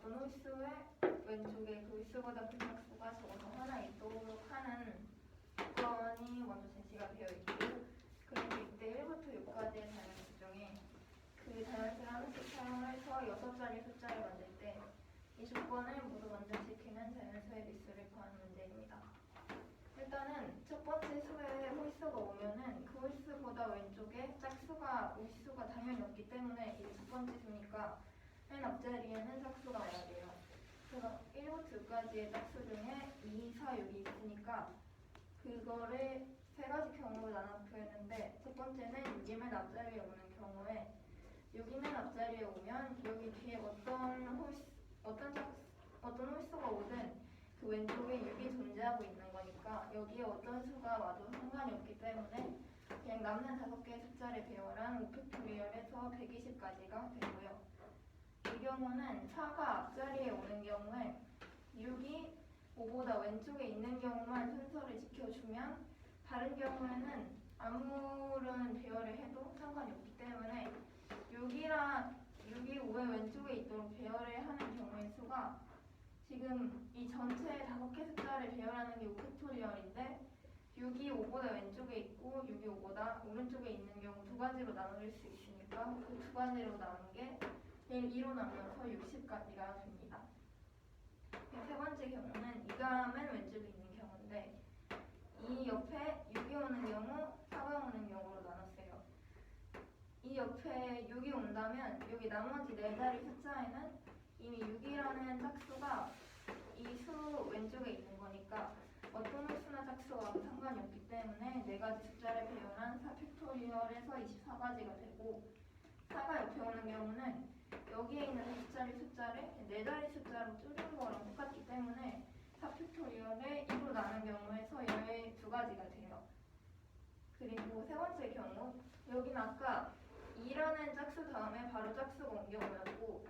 어떤 홀수의 왼쪽에 그 홀수보다 큰 짝수가 적어서 하나 있도록 하는 조건이 먼저 제시가 되어 있고, 그리고 이때 1부터 6까지의 자연수 중에 그 자연수를 하나씩 사용해서 6자리 숫자를 만들 때 이 조건을 모두 먼저 지키는 자연수의 개수를 구하는 문제입니다. 일단은 첫 번째 수에 홀수가 오면은 그 홀수보다 왼쪽에 짝수가 홀수가 당연히 없기 때문에 이게 첫 번째 수니까 맨 앞자리에는 짝수가 와야 돼요. 그래서 1부터 6까지의 짝수 중에 2, 4, 6이 있으니까 그거를 세 가지 경우로 나눠 표현했는데, 첫 번째는 6이 맨 앞자리에 오는 경우에 6이 맨 앞자리에 오면 여기 뒤에 어떤 홀수가 오든 그 왼쪽에 6이 존재하고 있는 거니까 여기에 어떤 수가 와도 상관이 없기 때문에 그냥 남는 5개의 숫자를 배열한 5팩토리얼에서 120까지가 되고요. 이 경우는 4가 앞자리에 오는 경우에 6이 5보다 왼쪽에 있는 경우만 순서를 지켜주면 다른 경우에는 아무런 배열을 해도 상관이 없기 때문에 6이 5의 왼쪽에 있도록 배열을 하는 경우의 수가 지금 이 전체 5개 숫자를 배열하는 게 5팩토리얼인데 6이 5보다 왼쪽에 있고 6이 5보다 오른쪽에 있는 경우 두 가지로 나눌 수 있으니까 그 두 가지로 나눈 게 2로 나눠서 60까지가 됩니다. 세 번째 경우는 2가 맨 왼쪽에 있는 경우인데 이 옆에 6이 오는 경우, 4가 오는 경우로 나눴어요. 이 옆에 6이 온다면 여기 나머지 4자리 숫자에는 이미 6이라는 짝수가 이 수 왼쪽에 있는 거니까 어떤 홀수나 짝수가 와도 상관이 없기 때문에 4가지 숫자를 배열한 4팩토리얼에서 24가지가 되고, 4가 옆에 오는 경우는 여기에 있는 4자리 숫자를 4자리 숫자로 줄인 거랑 똑같기 때문에 4팩토리얼을 2로 나눈 경우에서 12가지가 돼요. 그리고 세 번째 경우, 여기는 아까 2라는 짝수 다음에 바로 짝수가 온 경우였고,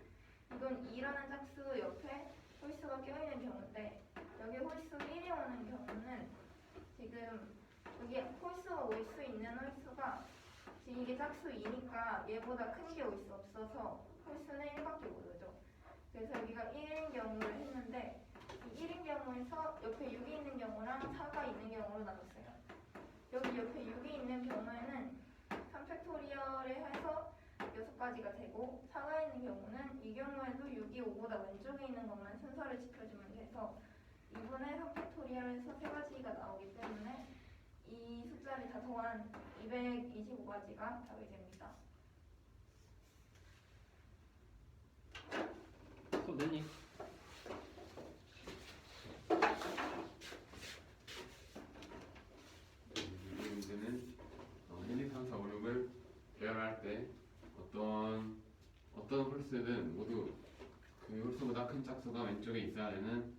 이건 2라는 짝수 옆에 홀수가 껴있는 경우인데 여기 홀수 1이 오는 경우는 지금 여기 홀수가 올 수 있는 홀수가 지금 이게 짝수 2니까 얘보다 큰 게 올 수 없어서 홀수는 1밖에 모르죠. 그래서 여기가 1인 경우를 했는데 이 1인 경우에서 옆에 6이 있는 경우랑 4가 있는 경우로 나눴어요. 여기 옆에 6이 있는 경우에는 3팩토리얼에 해서 6가지가 되고, 4가 있는 경우는 이 경우에도 6이 5보다 왼쪽에 있는 것만 순서를 지켜주면 돼서 2분의 3팩토리얼에서 3가지가 나오기 때문에 이 숫자를 다 더한 225가지가 답이 됩니다. 선생님, 이 문제는 1, 2, 3, 4, 5, 6을 배열할 때 어떤 홀수든 모두 그 홀수보다 큰 짝수가 왼쪽에 있어야 되는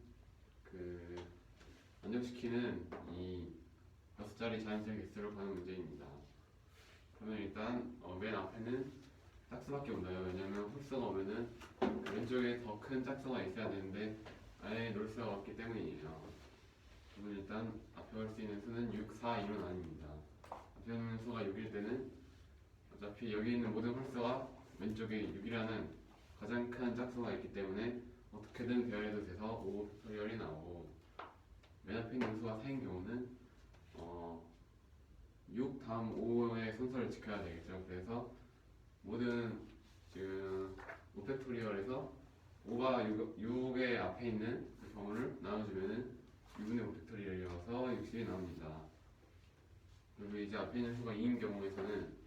그 만족시키는 이 6자리 자연수의 개수를 구하는 문제입니다. 그러면 일단 맨 앞에는 짝수밖에 없나요? 왜냐면 홀수가 오면은 왼쪽에 더 큰 짝수가 있어야 되는데 아예 놓을 수가 없기 때문이에요. 그러면 일단 앞에 올 수 있는 수는 6, 4, 2로 나뉩니다. 앞에 있는 수가 6일 때는 어차피 여기 있는 모든 홀수가 왼쪽에 6이라는 가장 큰 짝수가 있기 때문에 어떻게든 배열해도 돼서 5팩토리얼이 나오고, 맨 앞에 있는 수가 4인 경우는 6 다음 5의 순서를 지켜야 되겠죠. 그래서 모든 지금 5팩토리얼에서 5가 6의 앞에 있는 그 경우를 나눠주면은 6분의 5팩토리얼이어서 60이 나옵니다. 그리고 이제 앞에 있는 수가 2인 경우에서는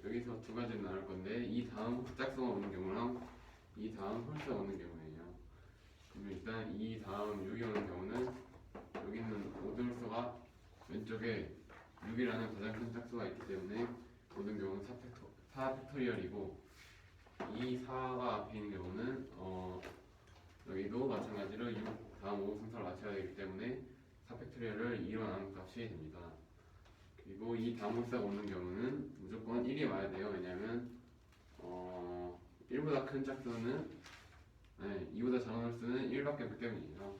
여기서 두 가지로 나눌 건데, 이 다음 짝수가 오는 경우랑 이 다음 홀수가 오는 경우예요. 그럼 일단 이 다음 6이 오는 경우는 여기 있는 모든 홀수가 왼쪽에 6이라는 가장 큰 짝수가 있기 때문에 모든 경우는 4팩토리얼이고, 이 4가 앞에 있는 경우는 여기도 마찬가지로 6 다음 5 순서를 맞춰야 되기 때문에 4팩토리얼을 2로 나눈 값이 됩니다. 그리고 이 다음 홀수가 오는 경우는 무조건 1이 와야 돼요. 왜냐하면 1보다 큰 짝수는 2보다 작은 홀수는 1밖에 없기 때문이에요.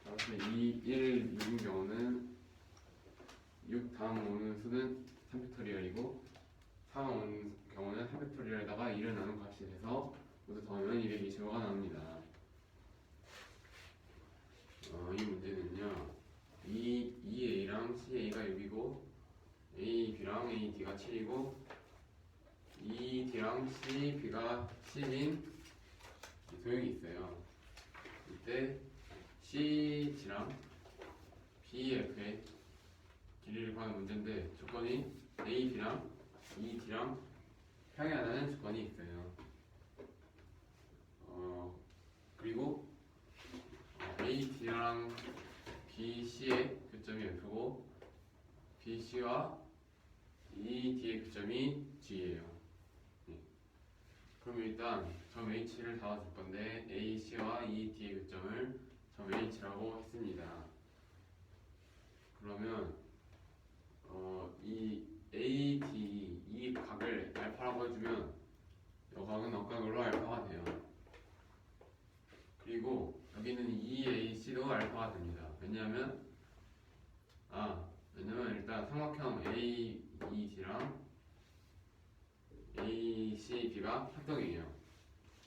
따라서 2, 1, 6인 경우는 6 다음 오는 수는 3팩토리얼이고 4가 오는 경우는 3팩토리얼에다가 2를 나눈 값이 돼서 모두 더하면 225가 나옵니다. 이 문제는요. 2a랑 ca가 6이고 ab랑 ad가 7이고 2d랑 cb가 10인 도형이 있어요. 이때 cg랑 bf의 길이를 구하는 문제인데 조건이 ab랑 ed랑 평행하다는 조건이 있어요. 그리고 AD랑 BC의 교점이 F고 BC와 ED의 교점이 G예요. 그럼 일단 점 H를 잡아줄 건데 AC와 ED의 교점을 점 H라고 했습니다. 그러면 이 AD 이 각을 알파라고 해주면 이 각은 억각으로 알파가 돼요. 그리고 여기는 EAC도 알파가 됩니다. 왜냐하면 일단 삼각형 AED랑 ACB가 합동이에요.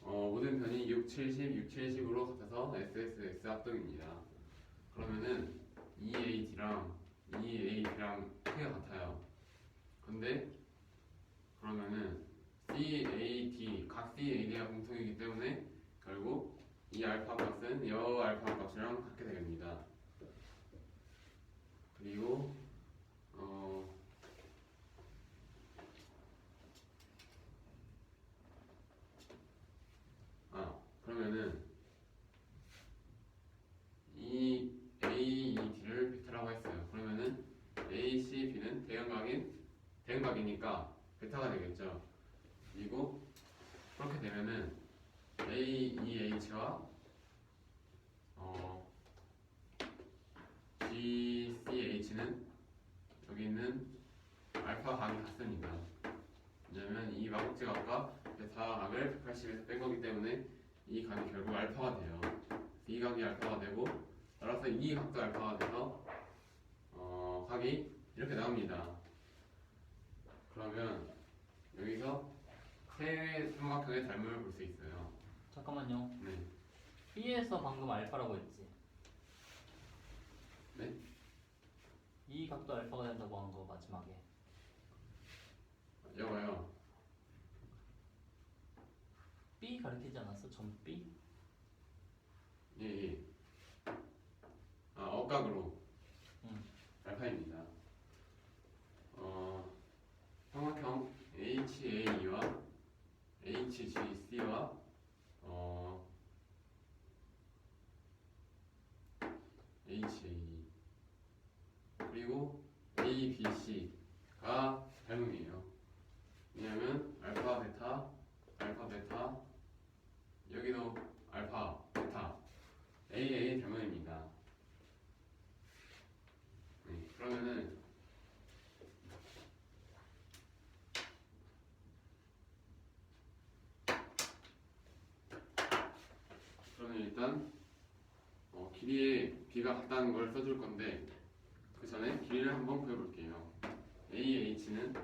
모든 편이 6, 70, 6, 70으로 같아서 SSS 합동입니다. 그러면은 EAD랑 T가 같아요. 근데 그러면은 CAD, 각 CAD가 공통이기 때문에 결국 이 알파 값은 여 알파 값이랑 같게 되겠습니다. 그리고 그러면은 이 AED를 베타라고 했어요. 그러면은 ACB는 대응각이니까 베타가 되겠죠. 그리고 그렇게 되면은 AEH와 GCH는 여기 있는 알파 각이 같습니다. 왜냐면 이 마법지각과 베타 각을 180에서 뺀 거기 때문에 이 각이 결국 알파가 돼요. 이 각이 알파가 되고 따라서 이 각도 알파가 돼서 각이 이렇게 나옵니다. 그러면 여기서 세 삼각형의 닮음을 볼 수 있어요. 잠깐만요. 네. B에서 방금 알파라고 했지. 네? 이 각도 알파가 된다고 한 거 마지막에. 여봐요. B 가르치지 않았어? 점 B? 예. 억각으로 응. 알파입니다. 삼각형 HAE와 HGC와 HAE 그리고 ABC가 닮음이에요. 왜냐면 알파 베타 여기도 알파 베타 AA 닮음입니다. 그러면은 일단 길이의 B가 같다는 걸 써줄 건데 그 전에 길이를 한번 구해볼게요. AH는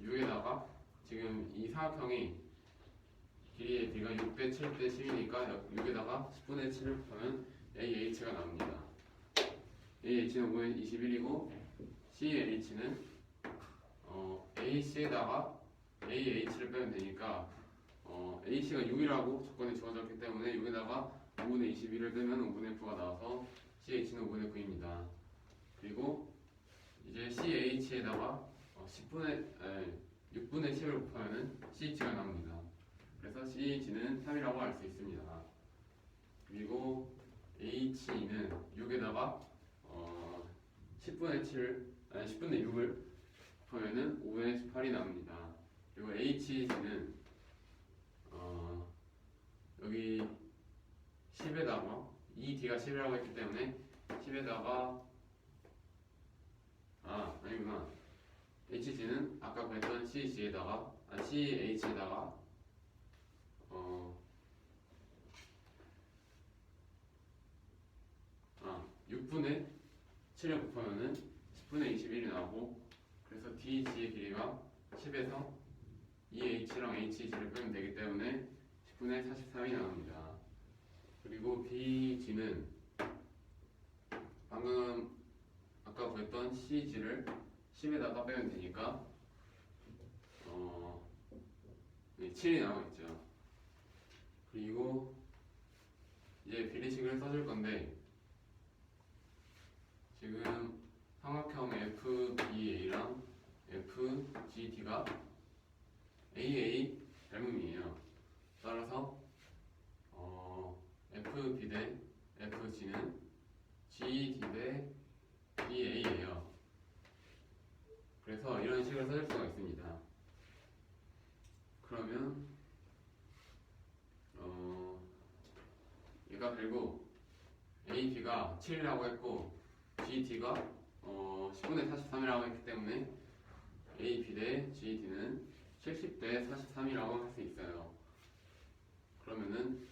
6에다가 지금 이 사각형이 길이의 B가 6대 7대 10이니까 6에다가 10분의 7을 곱하면 AH가 나옵니다. AH는 5의 21이고 CH는 AC에다가 AH를 빼면 되니까 AC가 6이라고 조건이 주어졌기 때문에 6에다가 5분의 21을 빼면 5분의 9가 나와서 CH는 5분의 9입니다. 그리고 이제 CH에다가 6분의 10을 곱하면 CH가 나옵니다. 그래서 CH는 3이라고 할 수 있습니다. 그리고 HE는 6에다가 10분의 6을 곱하면 5분의 18이 나옵니다. 그리고 HG는 여기 10에다가 ED가 10이라고 했기 때문에 10에다가 아니구나. HG는 아까 그랬던 CH에다가 6분의 7을 곱하면은 10분의 21이 나오고 그래서 DG의 길이가 10에서 EH랑 HG를 빼면 되기 때문에 10분의 43이 나옵니다. 그리고 BG는 방금 아까 구했던 CG를 10에다가 빼면 되니까 7이 나오겠죠. 그리고 이제 비례식을 써줄 건데 지금 삼각형 FBA랑 FGD가 AA 닮음이에요. 따라서 FB 대 FG는 GD 대 BA예요. 그래서 이런 식으로 써줄 수가 있습니다. 그러면 얘가 결국 AB가 7이라고 했고 GD가 10분의 43이라고 했기 때문에 AB 대 GD는 70대 43이라고 할 수 있어요. 그러면은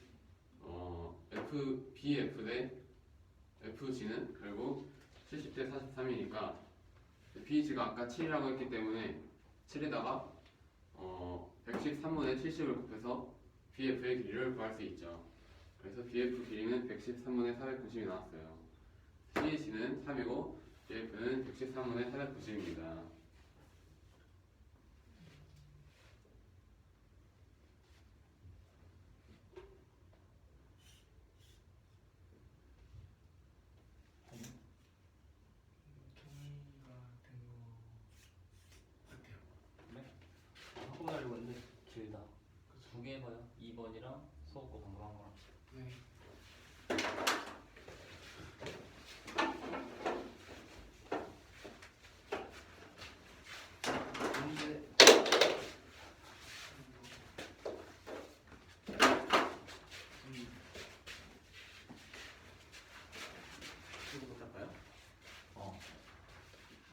BF 대 FG는 결국 70대 43이니까 BG가 아까 7이라고 했기 때문에 7에다가 113분의 70을 곱해서 BF의 길이를 구할 수 있죠. 그래서 BF 길이는 113분의 490이 나왔어요. CG는 3이고 BF는 113분의 490입니다. 한꺼번에 하려고 했는데 길다. 두 개 해봐요. 2번이랑 수업 거 방금 한 거랑. 네. 문제 이거부터 할까요?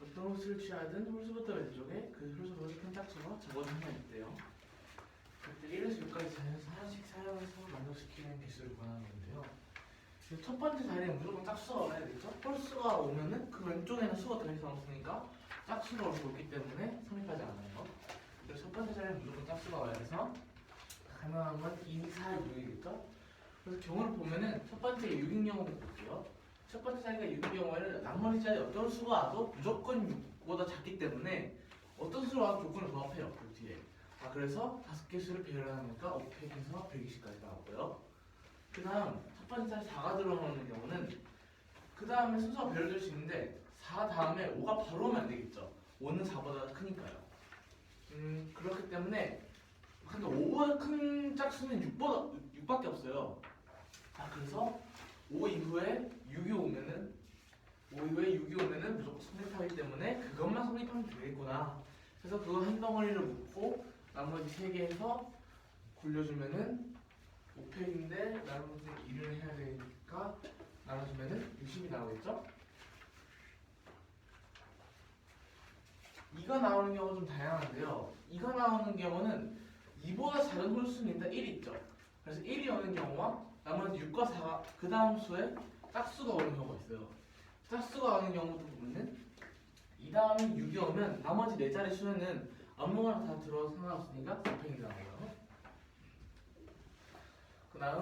어떤 홀수를 취하든 홀수부터 왼쪽에 그 홀수보다 큰 짝수가 적어진 하나 있대요. 그때 1에서 6까지 자연에서 하나씩 사용해서 만족시키는 개수를 구하는 건데요. 그래서 첫 번째 자리에 무조건 짝수가 와야 되겠죠? 홀수가 오면은 그 왼쪽에는 수가 더 이상 없으니까 짝수가 올 수 없기 때문에 성립하지 않아요. 그래서 첫 번째 자리에 무조건 짝수가 와야 돼서 가능한 건 2, 4, 6이겠죠? 그래서 경우를 보면은 첫 번째 6인 경우도 볼게요. 첫 번째 자리가 6인 경우에는 나머지 자리 어떤 수가 와도 무조건 6보다 작기 때문에 어떤 수가 와도 조건을 부합해요. 그 뒤에. 그래서 5개 수를 배열하니까 5팩에서 120까지 나오고요. 그 다음 첫 번째 자리 4가 들어오는 경우는 그 다음에 순서가 배열될 수 있는데 4 다음에 5가 바로 오면 안 되겠죠. 5는 4보다 크니까요. 그렇기 때문에 근데 5보다 큰 짝수는 6밖에 없어요. 그래서 5 이후에 6이 오면은 무조건 성립하기 때문에 그것만 성립하면 되겠구나. 그래서 그거 한 덩어리를 묶고 나머지 3개에서 굴려주면은 5팩인데 나머지 1을 해야 되니까 나눠주면은 60이 나오겠죠? 2가 나오는 경우가 좀 다양한데요. 2가 나오는 경우는 2보다 작은 홀수는 일단 1이 있죠. 그래서 1이 오는 경우와 나머지 6과 4가 그 다음 수에 짝수가 오는 경우가 있어요. 짝수가 오는 경우도 보면은 2 다음에 6이 오면 나머지 4자리 수에는 아무거나 다 들어서 상관없으니까 4팩이 나오고요. 그 다음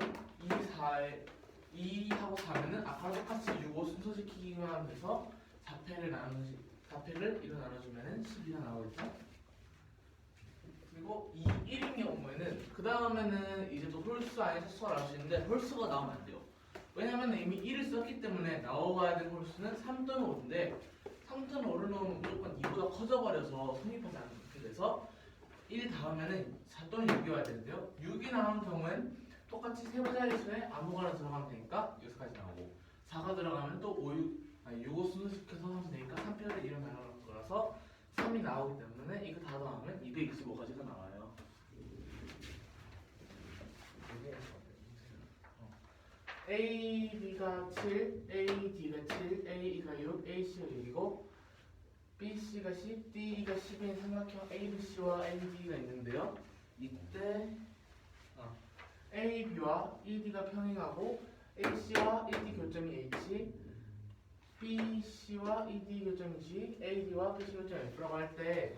2하고 4면은 아까랑 똑같이 6, 5 순서시키기만 하면 돼서 4패를 이로 나눠주면은 12가 나오겠죠? 그리고 2, 1인 경우에는 그 다음에는 이제 또 홀수 아닌 짝수가 나올 수 있는데 홀수가 나오면 안 돼요. 왜냐면 이미 1을 썼기 때문에 나와야 될 홀수는 3 또는 5인데 3 또는 5를 넣으면 무조건 2보다 커져버려서 성립하지 않게 돼서 1 다음에는 4 또는 6이 와야 되는데요. 6이 나오는 경우엔 똑같이 세 자리 수에 아무거나 들어가면 되니까 6까지 나오고 4가 들어가면 또 6, 5 순서시켜서 하면 되니까 3패를 일어나는 거라서 3이 나오기 때문에 이거 다 더하면 225까지가 나와요. A, B가 7, A, D가 7, A가 6, AC가 6이고 B, C가 10, D가 10인 삼각형 A, B, C와 A, D가 있는데요. 이때 A, B와 E, D가 평행하고 A, C와 E, D 교점이 H, B, C와 E, D 교점이 G, A, D와 B, C 교점이 F라고 할 때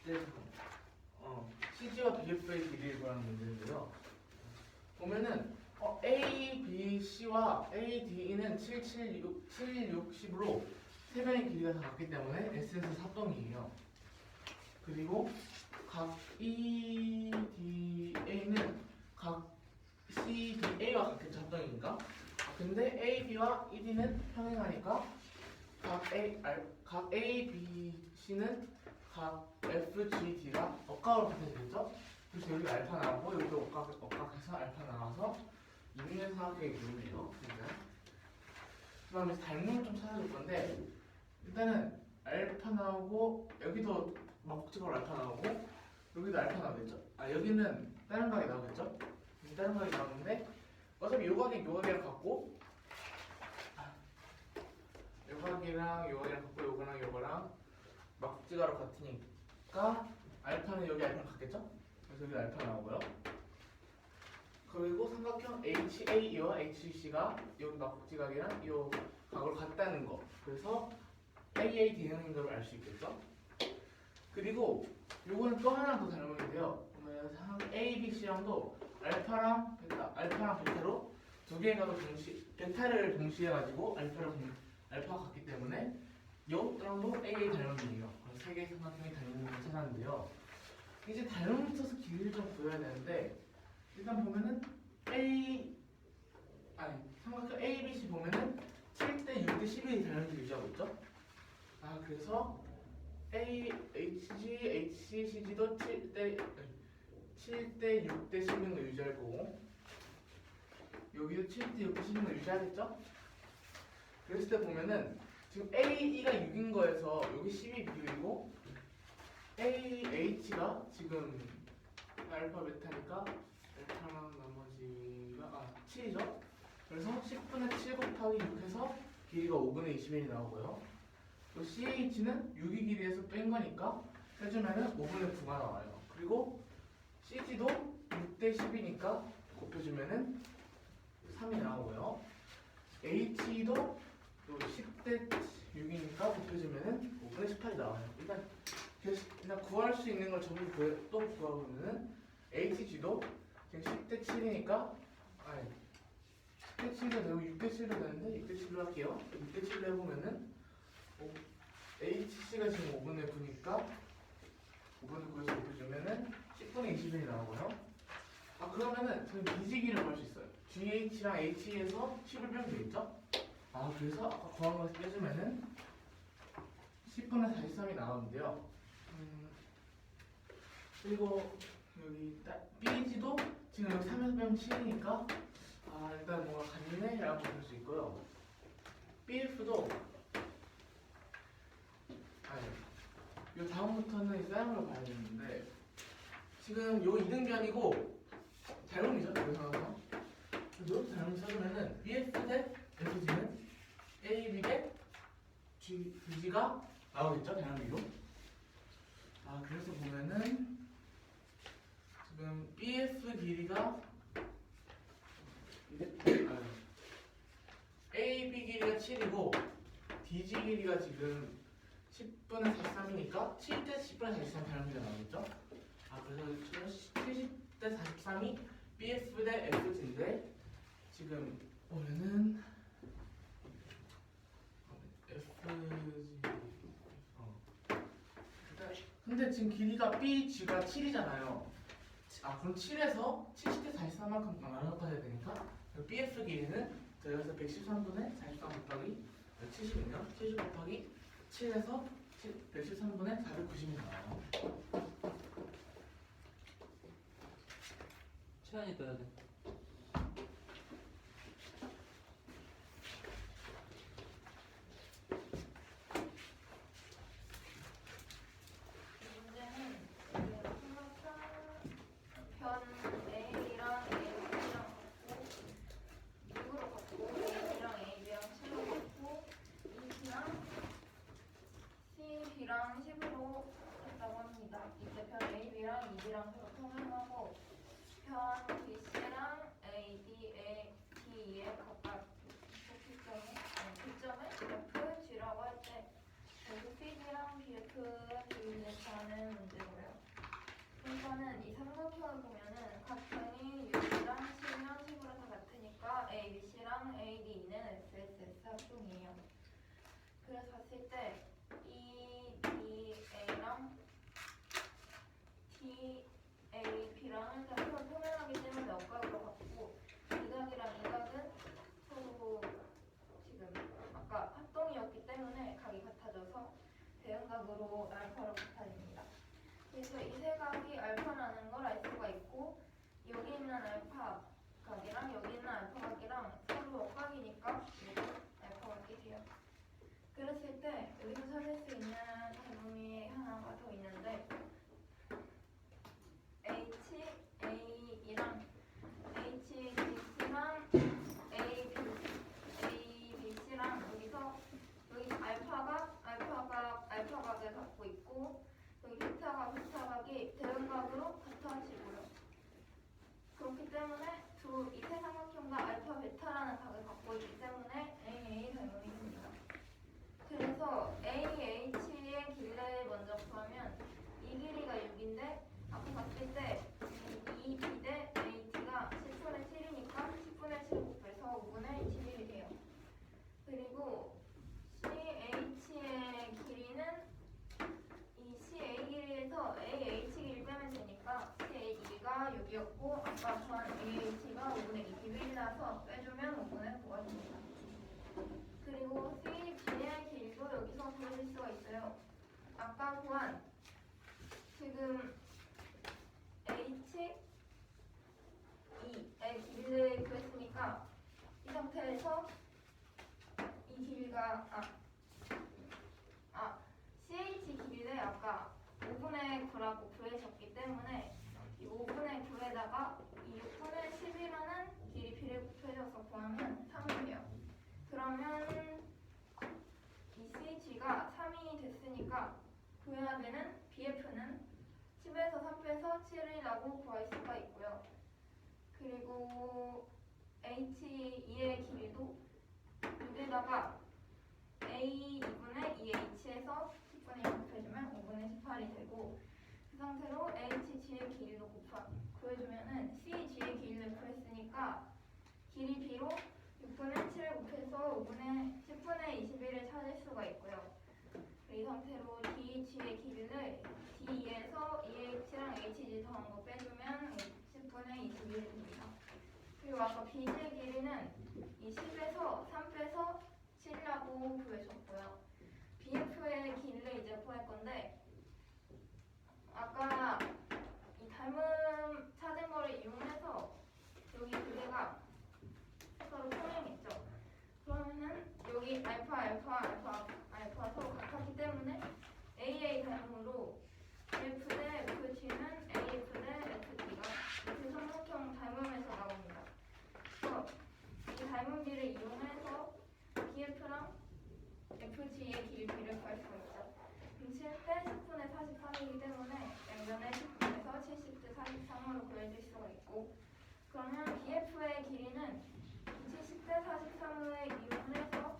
이때 CG와 BF의 길이를 구하는 문제인데요. 보면은 A, B, C와 A, D, E는 7, 7, 6, 7, 6, 10으로 세 변의 길이가 다 같기 때문에 S에서 합동이에요. 그리고 각 E, D, A는 각 C, D, A와 같겠죠, 합동이니까. 근데 A, B와 E, D는 평행하니까 각 A, B, C는 각 F, G, D가 억각으로 같아지겠죠? 그래서 여기 알파 나오고 여기도 억각해서 알파 나와서 있는 사각형이 보이네요. 그 다음에 닮음을 좀 찾아줄 건데 일단은 알파 나오고 여기도 목적으로 알파 나오고 여기도 알파 나오겠죠? 여기는 다른 각이 나오겠죠? 다른 각이 나오는데 어차피 요각이랑 같고 요각이랑 같고 요거랑 막지가로 같으니까 알파는 여기 알파랑 같겠죠? 그래서 여기 알파 나오고요. 그리고 삼각형 HAE와 HC가 여기 막지각이랑 이 각으로 같다는 거. 그래서 AA 대응인 걸 알 수 있겠죠? 그리고 요거는 또 하나 더 닮은데요. 보면 A, B, C랑도 알파랑 베타로 두 개가 베타를 동시에 가지고 알파가 같기 때문에 요랑도 AA 닮음이에요. 그래서 세 개의 삼각형이 닮음을 찾았는데요. 이제 닮음을 써서 길이를 좀 구해야 되는데 일단 보면은 삼각형 A, B, C 보면은 7대 6대 11이 닮음을 유지하고 있죠. 그래서 A, HG, HC, CG도 7대 6대 11을 유지할 거고 여기도 7대 6대 11을 유지하겠죠? 그랬을 때 보면은 지금 AE가 6인 거에서 여기 10이 비율이고 AH가 지금 알파 베타니까 알파랑 나머지가 7이죠? 그래서 10분의 7 곱하기 6 해서 길이가 5분의 21이 나오고요. 또 CH는 6이 길이에서 뺀 거니까 해주면은 5분의 9가 나와요. 그리고 CG도 6대 10이니까 곱해주면은 3이 나오고요. HE도 또 10대 6이니까 곱해주면은 5분의 18이 나와요. 일단 구할 수 있는 걸 전부 또 구하면은 HG도 지금 10대 7이니까 10대 7도 되고 6대 7도 되는데 6대 7로 할게요. 6대 7로 해보면은 HC가 지금 5분의 9니까 5분의 9에서 곱해주면은 10분의 21이 나오고요. 그러면은 저희 BG기를 구할 수 있어요. GH랑 HE에서 10을 빼면 되겠죠? 그래서 아까 구한 것을 빼주면은 10분의 43이 나오는데요. 그리고 여기 BG도 지금 여기 3에서 빼면 7이니까 일단 뭔가 같네라고 볼 수 있고요. BF도 요 다음부터는 이제 다른 걸 봐야 되는데 지금 요 이등변이고 닮음이죠? 여기서 이렇게 닮음 써주면은 BF 대 FG는 AB 대 BG가 나오겠죠? 닮음이로. 그래서 보면은 지금 BF 길이가 AB 길이가 7이고 DG 길이가 지금 10분의 43이니까 7대 10분의 43 닮음이가 나오겠죠? 그래서 70대 43이 BF 대 FG인데 지금 원래는 FG 근데 지금 길이가 BG가 7이잖아요. 그럼 7에서 70대 43만큼 나눠야 되니까 BF 길이는 여기서 113분의 43 곱하기 70이네요. 70 곱하기 7에서 113분의 490이 나와요. 최한이 떠야 돼. 문제는 편 A랑 AB랑 같고 6으로 같고 AB랑 AB랑 7로 같고 EC랑 CB랑 10으로 했다고 합니다. 이때 편 AB랑 EB랑 서로 통합하고 편 BC랑 AD, DE의 각각 교점을 F, G라고 할 때 여기 PD랑 BF가 비례하는 문제고요. 그러니까는 이 삼각형을 보면은 각형이 6이랑 10이랑 10으로 다 같으니까 대응각으로 알파로 나타집니다. 그래서 이 세 각이 알파라는 걸 알 수가 있고 여기 있는 알파 각이랑 여기 있는 알파 각이랑 서로 역각이니까 얘도 알파 각이 돼요. 그랬을 때 여기서 찾을 수 있는 닮음이 하나가 더 있는데 H, A이랑 H, BC랑 A, BC랑 여기서 알파각을 갖고 있고 여기 베타각이 대응각으로 같아지고요. 그렇기 때문에 이 세 삼각형과 알파, 베타라는 각을 갖고 있기 때문에 AA 닮음이 됩니다. 그래서 AH의 길이를 먼저 구하면 이 길이가 6인데 아까 봤을 때 이 B 대 AT가 10분의 7이니까 10분의 7 곱해서 5분의 21이 돼요. 그리고 CH의 길이는 이 CA 길이에서 AH 길이 빼면 되니까 CA 길이가 6이었고 아까 구한 AH가 5분의 21이라서 빼주면 5분의 9가 됩니다. 그리고 CG의 길이도 여기서 구해질 수가 있어요. 아까 구한 지금 H, E의 길이를 구했으니까 이 상태에서 이 길이가 CH 길이를 아까 5분의 9라고 구해졌기 때문에 이 5분의 9에다가 이 6분의 10이라는 길이를 곱해줘서 구하면 3이 돼요. 그러면 이 CH가 3이 됐으니까 구해야 되는 BF는 10에서 3 빼서 7이라고 구할 수가 있고요. 그리고 H2의 길이도 여기다가 A 2분의 2H에서 10분의 1 곱해주면 5분의 18이 되고 그 상태로 HG의 길이도 구해주면은 CG의 길이를 구했으니까 길이 B로 6분의 7을 곱해서 10분의 21을 찾을 수가 있고요. 이 상태로 DG의 길이를 D에서 EH랑 HG 더한 거 빼주면 10분의 21이 됩니다. 그리고 아까 BG의 길이는 이 10에서 3 빼서 7이라고 구해줬고요. BF의 길이를 이제 구할 건데 아까 이 닮음 찾은 거를 이용해서 여기 두 개가 서로 평행했죠. 그러면은 여기 알파 서로 같았기 때문에 AA 닮음으로 F 대 FG는 AF 대 FG가 그 삼각형 닮음에서 나옵니다. 그래서 이 닮음비를 이용해서 BF랑 FG의 길이를 구할 수가 있죠. 그럼 7대 10분의 43이기 때문에 양변에 10분에서 70대 43으로 구해질 수가 있고 그러면 BF의 길이는 70대 43을 이용해서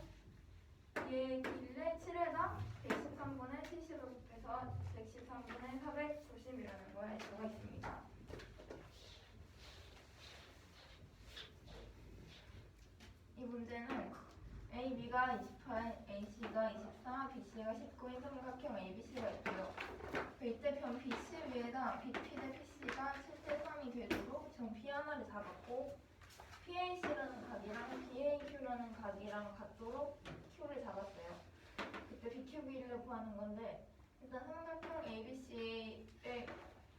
얘의 길이를 7에다 113분의 70을 곱해서 113분의 490이라는 걸 알 수가 있습니다. 이 문제는 AB가 28, AC가 24, BC가 19인 삼각형 ABC가 있고요. 일대편 BC 위에다 BP 대 PC가 7대 3이 되도록 정 P 하나를 잡았고 PAC라는 각이랑 PAQ라는 각이랑 같도록 Q를 잡았어요. 그때 BQ 길이를 구하는 건데 일단 삼각형 ABC를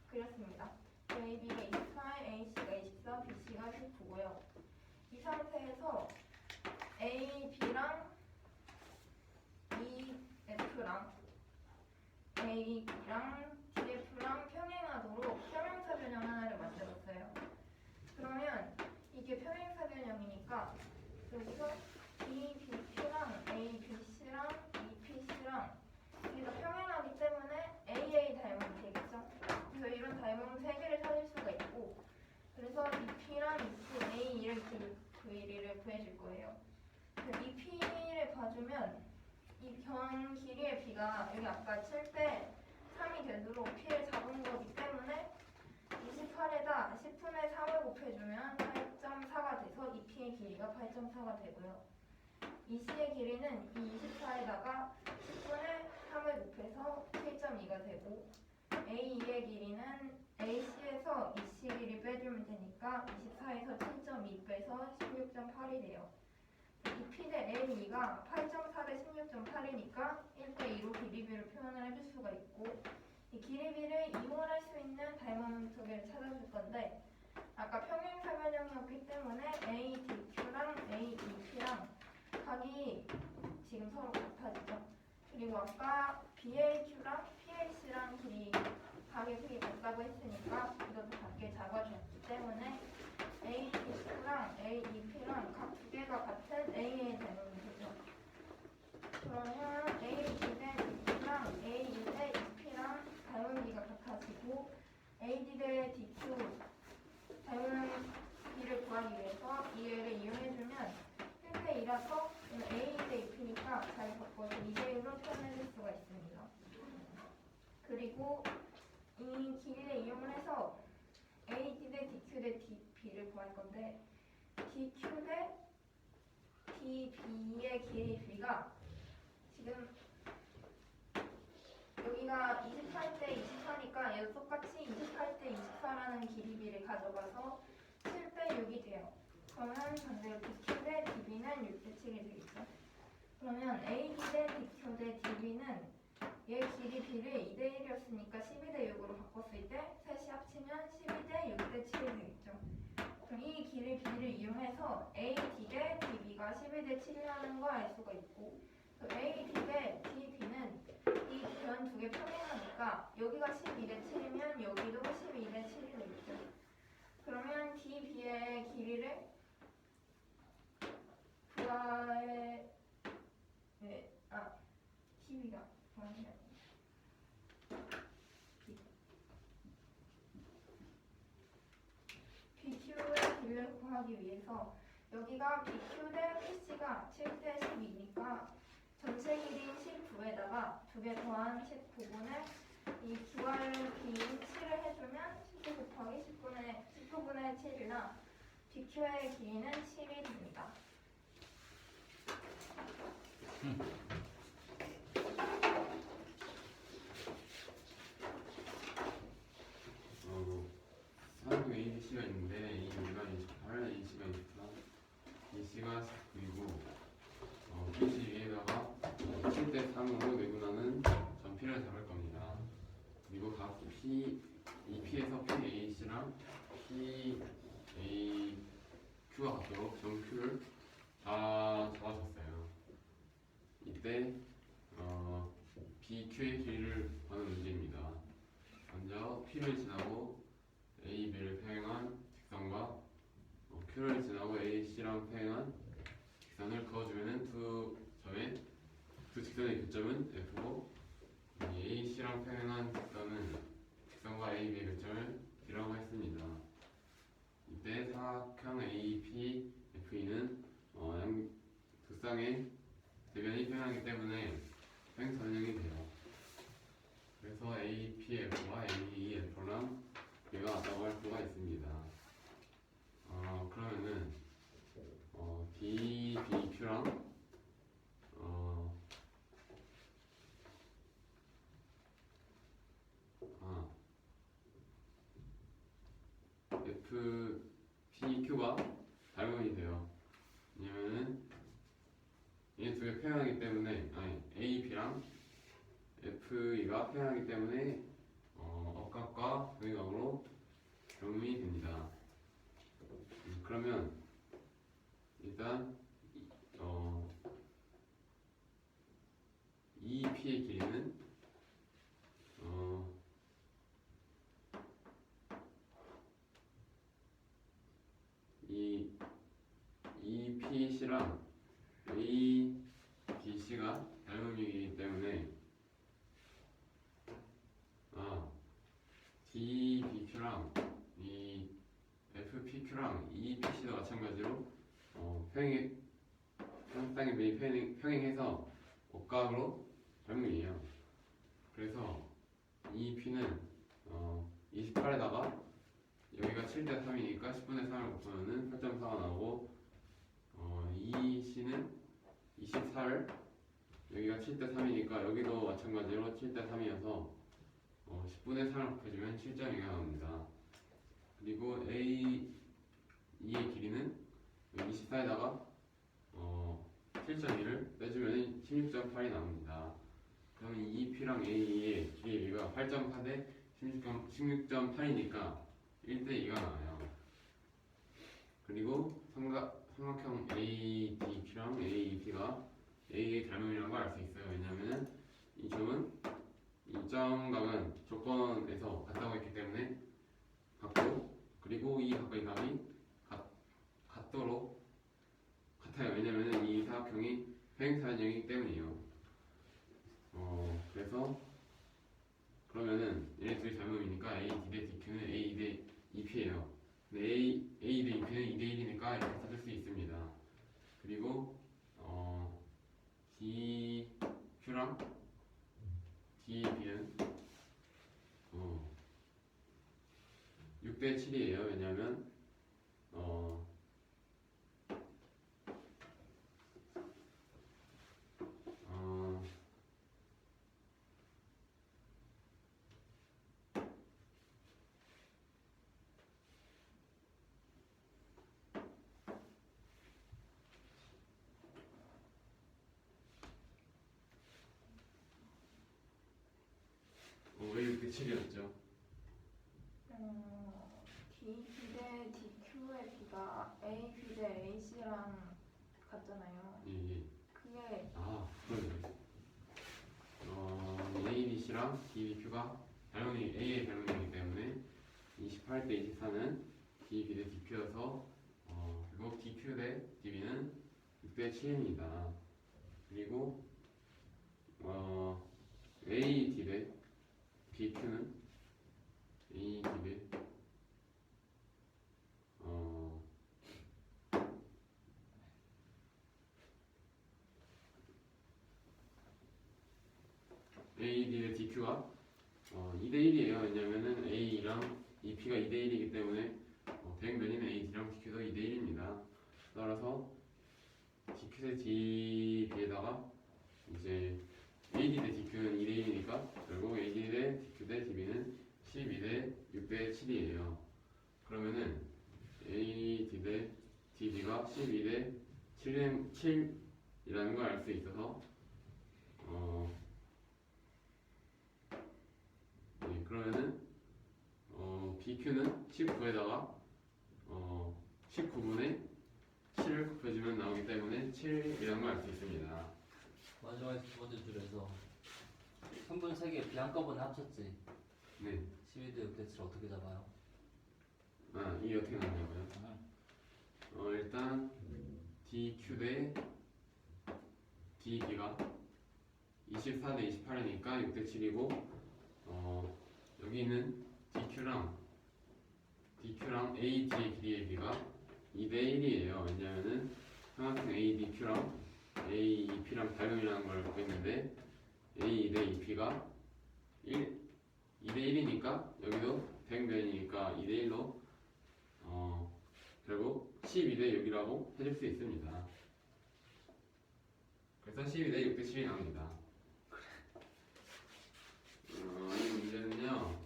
그렸습니다. AB가 28, AC가 24, BC가 19고요. 이 상태에서 AB랑 EF랑 AE랑 DF랑 평행하도록 평행사변형 하나를 만들었어요. 그러면 이게 평행사변형이니까 여기서 BBQ랑 ABC랑 EPC랑 여기가 평행하기 때문에 AA 닮음이 되겠죠. 그래서 이런 닮음 3개를 찾을 수가 있고 그래서 EP랑 EC, AE를 길이를 구해줄 거예요. EP를 봐주면 이 변 길이의 B가 여기 아까 7대 3이 되도록 P를 잡은 거기 때문에 28에다 10분의 3을 곱해주면 8.4가 돼서 이 P의 길이가 8.4가 되고요. EC의 길이는 이 24에다가 10분의 3을 곱해서 7.2가 되고 AE의 길이는 AC에서 EC 길이 빼주면 되니까 24에서 7.2 빼서 16.8이 돼요. 이 P 대 A2가 8.4 대 16.8이니까 1대2로 기리비를 표현을 해줄 수가 있고 이 기리비를 이용할 수 있는 닮은 두 개를 찾아줄 건데 아까 평행 사변형이었기 때문에 ADQ랑 AEP랑 각이 지금 서로 같아지죠. 그리고 아까 BAQ랑 PAC랑 길이 각의 크기 같다고 했으니까 이것도 같게 잡아줬기 때문에 ADQ랑 AEP랑 각 두 개가 같은 A의 닮음이 되죠. 그러면 AD 대 DQ랑 AE 대 EP랑 닮음비가 같아지고 AD 대 DQ 닮음비를 구하기 위해서 이 예를 이용해주면 1대2라서 A 대 EP니까 잘 바꿔서 2대1로 표현해줄 수가 있습니다. 그리고 이 길이를 이용을 해서 AD 대 DQ 대 DB를 구할 건데 DQ 대 DB의 길이가 지금 여기가 28대 24니까 얘도 똑같이 28대 24라는 길이비를 가져가서 7대 6이 돼요. 그러면 반대로 DQ 대 DB는 6대 7이 되겠죠. 그러면 AD 대 DQ 대 DB는 얘 길이비를 2대 1이었으니까 12대 6으로 바꿨을 때 셋이 합치면 12대 6대 7이 되겠죠. 그럼 이 길이비를 이용해서 AD 대 DB가 12대 7이라는 걸 알 수가 있고 그 AD 대 DB는 이 변 두 개 평행하니까 여기가 12대 7이면 여기도 12대 7이 되겠죠. 그러면 DB의 길이를 구할 DB가 구하는 게 BQ의 길이를 구하기 위해서 여기가 BQ 대 PC가 7대 12니까 전체 길이인 19에다가 두 개 더한 19분의 이 QR B인 7을 해주면 19 곱하기 19분의 7이나 BQ의 길이는 7이 됩니다. 사람도 ABC가 있는데 A가 28, AC가 24, BC가 19이고 BC 위에다가 7대 3으로 내분하는 전피를 잡을 겁니다. 그리고 각 EP에서 PAC랑 PAQ가 같도록 전Q를 다 잡아줬어요. 이때 BQ의 길이를 구하는 문제입니다. 먼저 P를 지나고 A, B를 평행한 직선과 Q를 지나고 AC랑 평행한 직선을 그어주면은 두 직선의 교점은 F고 이 AC랑 평행한 직선과 A, B의 교점을 B라고 했습니다. 이때 사각형 AP, FE는 두 쌍의 대변이 평행하기 때문에 평행선형이 돼요. 그래서 APF와 AEF랑 얘가 같다고 할 수가 있습니다. 그러면은 DBQ랑 FPQ가 닮음이 돼요. 왜냐면은 얘 두 개 평행하기 때문에 AB랑 FE가 평행하기 때문에 억각과 동의각으로 닮음이 됩니다. 그러면 일단 EP의 길이는 이 EPC랑 ABC가 닮음이기 때문에 DBQ랑 이 FPQ랑 EPC도 마찬가지로 쌍쌍의 면이 평행해서 억각으로 닮음이에요. 그래서 EP는 28에다가 여기가 7대 3이니까 10분의 3을 곱하면은 8.4가 나오고 EC는 24를 여기가 7대 3이니까 여기도 마찬가지로 7대 3이어서 10분의 3을 곱해주면 7.2가 나옵니다. 그리고 AE의 길이는 24에다가 7.2를 빼주면 16.8이 나옵니다. 그러면 이 P랑 A의 길이의 비가 8.4 대 16.8이니까 1대 2가 나와요. 그리고 삼각형 ADP랑 AEP가 A의 닮음이라는 걸 알 수 있어요. 왜냐하면 이 점은 이 점각은 조건에서 같다고 했기 때문에 같고, 그리고 이 가까이 감이 같도록 같아요. 왜냐하면 이 사각형이 평행사변형이기 때문이에요. 그래서 그러면은 얘네 둘이 닮음이니까 A, D 대 DQ는 A 대 EP예요. 근데 A 대 EP는 2대 1이니까 이렇게 찾을 수 있습니다. 그리고 DQ랑 DEP는 6대 7이에요. 왜냐하면 왜 6대 7이었죠? DP 대 DQ의 비가 AP 대 AC랑 같잖아요. 예. 그게 그러네. ABC랑 DBQ가 A의 닮음이기 때문에 28 대 24는 DB 대 DQ여서 그리고 DQ 대 DB는 6대 7입니다. 그리고 AD 대 BQ는 AD 대 AD 대 DQ가 2대 1이에요. 왜냐면은 A랑 EP가 2대 1이기 때문에 대응변인 AD랑 DQ도 2대 1입니다. 따라서 DQ 대 DB에다가 이제 AD 대 DQ는 2대 1이니까 결국 AD 대 DQ 대 DB는 12 대 6 대 7이에요. 그러면은 AD 대 DB가 12 대 7이라는 걸 알 수 있어서 네, 그러면은 BQ는 19에다가 19분의 7을 곱해주면 나오기 때문에 7이라는 걸 알 수 있습니다. 마지막에 두 번째 줄에서 성분 3개 비 한꺼번에 합쳤지. 네. 12대 6대 7 어떻게 잡아요? 이게 어떻게 나오냐고요? 일단 DQ 대 DB가 24 대 28이니까 6 대 7이고 여기 있는 DQ랑 AD의 길이의 비가 2대 1이에요. 왜냐면은 삼각형 ADQ랑 AEP랑 닮음이라는 걸 보고 있는데 A 대 EP가 2대 1이니까 여기도 대응변이니까 2대 1로 결국 12대 6이라고 해줄 수 있습니다. 그래서 12대 6대 7이 나옵니다. 이 문제는요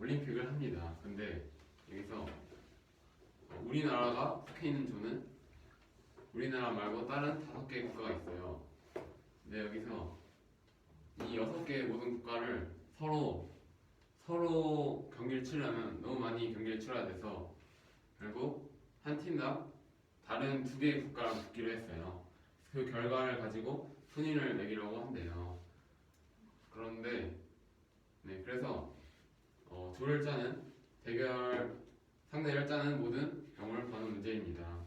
올림픽을 합니다. 근데 여기서 우리나라가 속해 있는 조는 우리나라 말고 다른 5개 국가가 있어요. 근데 여기서 이 6개의 모든 국가를 서로 경기를 치려면 너무 많이 경기를 치러야 돼서 결국 한 팀당 다른 2개의 국가랑 붙기로 했어요. 그 결과를 가지고 순위를 매기려고 한대요. 그런데 그래서 조를 짜는 상대를 짜는 모든 경우를 보는 문제입니다.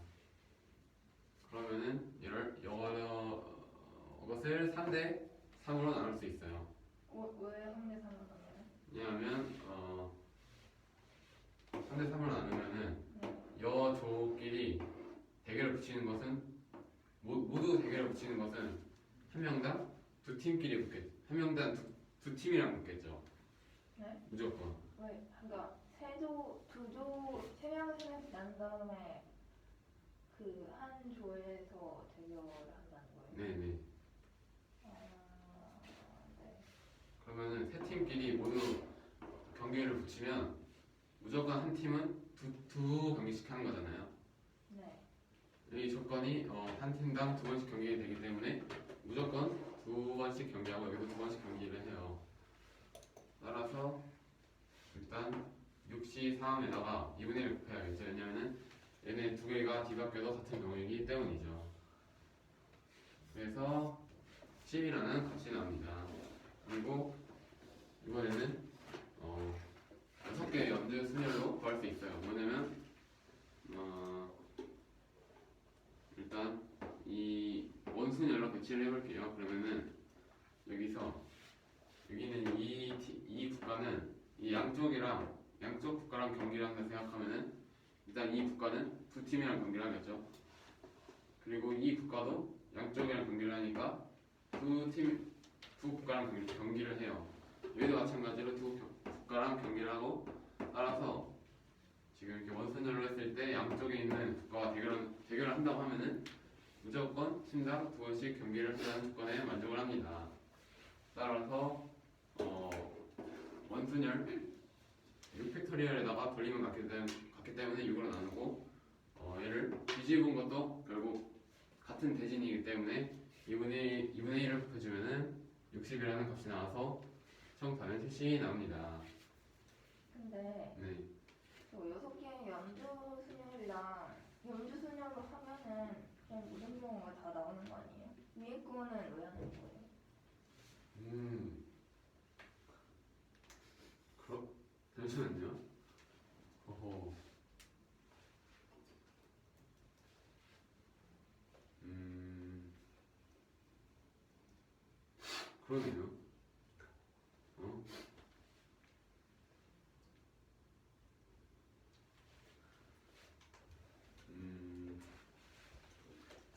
그러면은 이것을 3대 3으로 나눌 수 있어요. 왜 상대 3을 나눠요? 왜냐하면 3대 3으로 나누면은 여조끼리 대결을 붙이는 것은 모두 대결을 붙이는 것은 한 명당 두 팀끼리 붙겠죠. 한 명당 두 팀이랑 붙겠죠. 네? 무조건. 왜? 그러니까 세 명씩 난 다음에 그 한 조에서 대결을 한다는 거예요? 네네. 네. 그러면은 세 팀끼리 모두 경기를 붙이면 무조건 한 팀은 두 경기씩 하는 거잖아요. 네. 이 조건이 한 팀당 2번씩 경기가 되기 때문에 무조건 2번씩 경기하고 여기도 2번씩 경기를 해요. 따라서 일단 6시 4함에다가 2분의 1 곱해야겠죠. 왜냐면은 얘네 두 개가 뒤바뀌어도 같은 경우이기 때문이죠. 그래서 10이라는 값이 나옵니다. 그리고 이번에는 6개의 연주 순열로 구할 수 있어요. 뭐냐면 일단 이 원순열로 배치를 해볼게요. 그러면은 여기는 이 국가는 이 양쪽 국가랑 경기를 한다 생각하면은 일단 이 국가는 두 팀이랑 경기를 하겠죠. 그리고 이 국가도 양쪽이랑 경기를 하니까 두 국가랑 경기를 해요. 여기도 마찬가지로 두 국가랑 경기를 하고, 따라서 지금 이렇게 원순열로 했을 때 양쪽에 있는 국가와 대결을 한다고 하면은 무조건 팀당 2번씩 경기를 하는 조건에 만족을 합니다. 따라서 원순열 6팩토리얼에다가 돌리면 같기 때문에 6으로 나누고, 얘를 뒤집은 것도 결국 같은 대진이기 때문에 2분의 1을 곱해주면은 60이라는 값이 나와서 청타는 70이 나옵니다. 근데 네. 저 6개의 연주 순열로 하면은 그냥 모든 경우가 다 나오는 거 아니에요? 위에 거는 왜 하는 거예요? 잠시만요. 어허. 그러네요.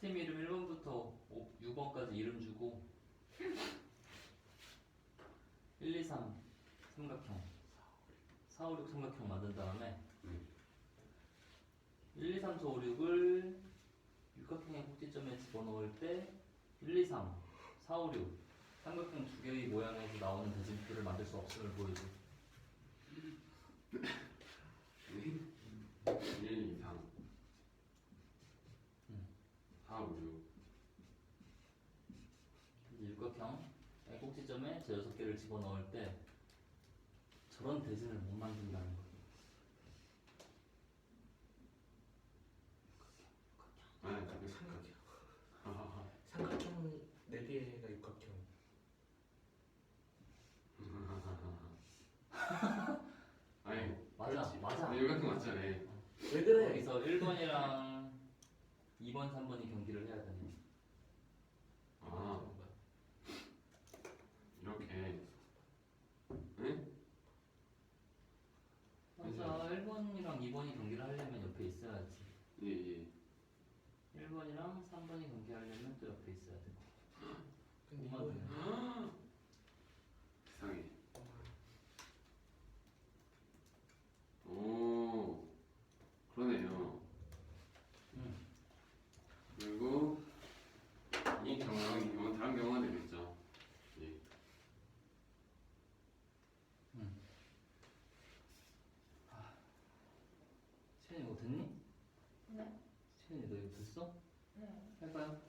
팀 이름 1번부터 6번까지 이름 주고 1, 2, 3 삼각형 4, 5, 6 삼각형 만든 다음에 1, 2, 3, 4, 5, 6을 육각형의 꼭지점에 집어넣을 때 1, 2, 3, 4, 5, 6 삼각형 두 개의 모양에서 나오는 대진표를 만들 수 없음을 보여줘. 1, 2, 3, 4, 5, 6. 육각형의 꼭지점에 저 6개를 집어넣을 때 저런 대진을 못 만든다는 거예요. 아니, 저기 삼각형. 삼각형 4개가 육각형. 아니, 맞아. 육각형 맞잖아요. 왜 그래? 여기서 1번이랑 2번, 3번이 경기를 해야 되네. 이렇게. 네? 맞아. 1번이랑 2번이 경기를 하려면 옆에 있어야지. 예. 1번이랑 3번이 경기하려면 또 옆에 있어야 되고. 근데 못 만드네. 이상해. 오, 그러네요. 그리고 이 경우랑 이 경우는 다른 경우가 되겠죠. 예. 채연이 이거 됐니? 네. 채연이 너 이거 됐어? 네. 해봐요.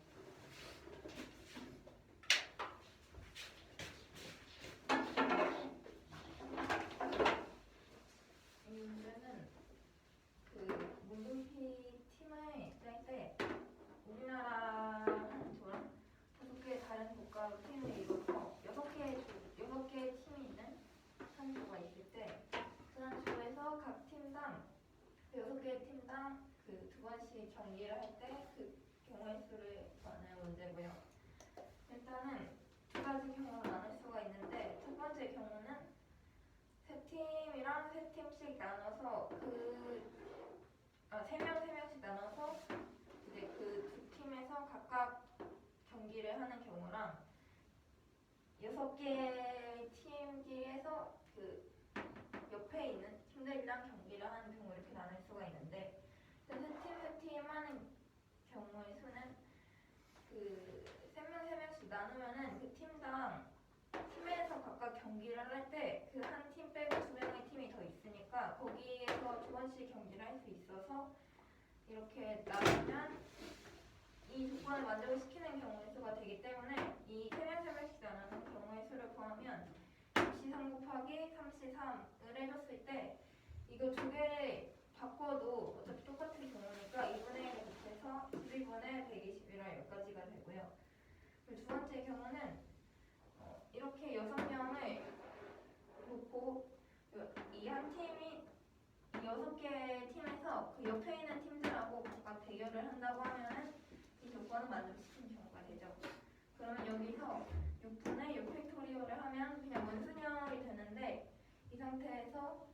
이 문제는 그 문동피 팀을 짤 때 우리나라랑 저랑 5개의 다른 국가로 팀을 이뤄서 6개의 팀이 있는 한 조가 있을 때 그 한 조에서 각 팀당 그 6개의 팀당 그 2번씩 경기를 할 때 그 경우의 수를 구하는 문제고요. 일단은 두 가지 경우로 나눌 수가 있는데 첫 번째 경우는 세 팀이랑 세 팀씩 나눠서 세 명씩 나눠서 이제 그 두 팀에서 각각 경기를 하는 경우랑 6개의 팀끼리에서 그 옆에 있는 팀들이랑 경기를 하는 경우 이렇게 나눌 수가 있는데 세 팀 하는 경우의 수는 그 세 명씩 나누면은 그 팀에서 각각 경기를 할 때 그 한 팀 빼고 2명의 팀이 더 있으니까 거기에서 2번씩 경기를 할 수 있어서 이렇게 나누면 이 조건을 만족시키는 경우의 수가 되기 때문에 이 3명 나누는 경우의 수를 구하면 6C3 곱하기 3C3을 해줬을 때 이거 두 개를 바꿔도 어차피 똑같은 경우니까 2분의 1을 곱해서 12분의 120이라 여기까지가 되고요. 그리고 두 번째 경우는 이렇게 6명을 놓고 이 한 팀이 6개의 팀에서 그 옆에 있는 팀들하고 각각 대결을 한다고 하면은 이 조건을 만족시키는 경우가 되죠. 그러면 여기서 6분의 6 팩토리얼을 하면 그냥 원순열이 되는데 이 상태에서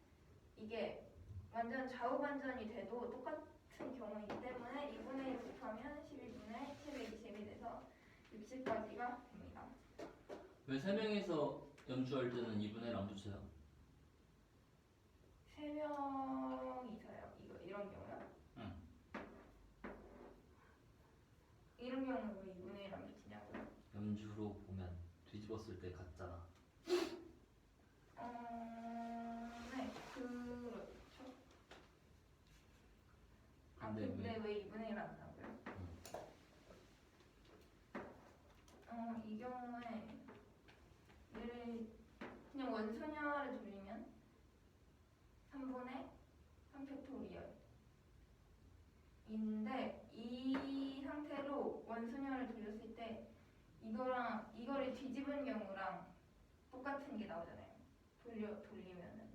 이게 완전 좌우반전이 돼도 똑같은 경우이기 때문에 2분의 1 곱하면 12분의 720이 돼서 60까지가 됩니다. 왜 3명이서 연주할 때는 2분의 1 안 붙여요? 3명이서요. 이런 경우요? 응. 이런 경우는 왜 2분의 1 안 붙이냐고요? 연주로 보면 뒤집었을 때 같잖아. 네, 그렇죠. 근데 근데 왜 2분의 1 안 나고요? 이 경우에 얘를 그냥 원소녀를 돌리면 3분의 3 팩토리얼인데 이 상태로 원소녀를 돌렸을 때 이거를 뒤집은 경우랑 똑같은 게 나오잖아요. 돌리면은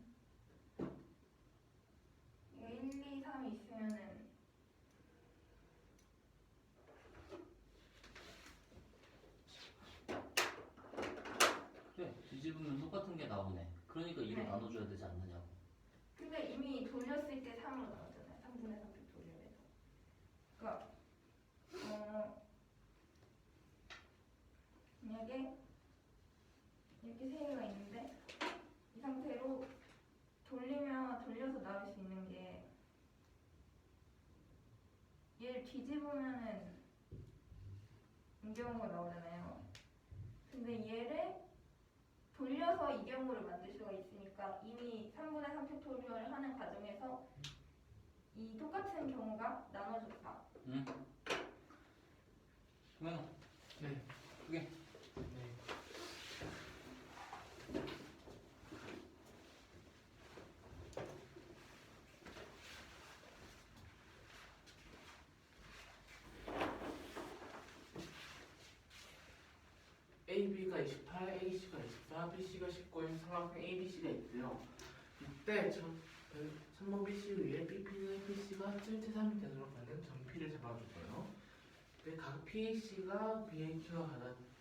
이거 1, 2, 3 있으면은 그래, 뒤집으면 똑같은 게 나오네. 그러니까 2로 네. 나눠줘야 되지 않느냐고. 근데 이미 돌렸을 때 3으로 나오잖아요. 3분의 3 팩토리얼에서. 그러니까 만약에 이렇게 세 개가 있는데 이 상태로 돌려서 나올 수 있는 게 얘를 뒤집으면은 이 경우가 나오잖아요. 근데 얘를 돌려서 이 경우를 만들 수가 있으니까 이미 3분의 3 팩토리얼을 하는 과정에서 이 똑같은 경우가 나눠졌다. 응? 동현아, 네. 크게. 네. AB가 28, AC가 24, BC가 19인 삼각형 ABC가 있고요. 이때 3번 BC 위에 BP는 PC가 7대3이 되도록 하는 점P를 잡아주고요. 이때 각 PC가 BAQ와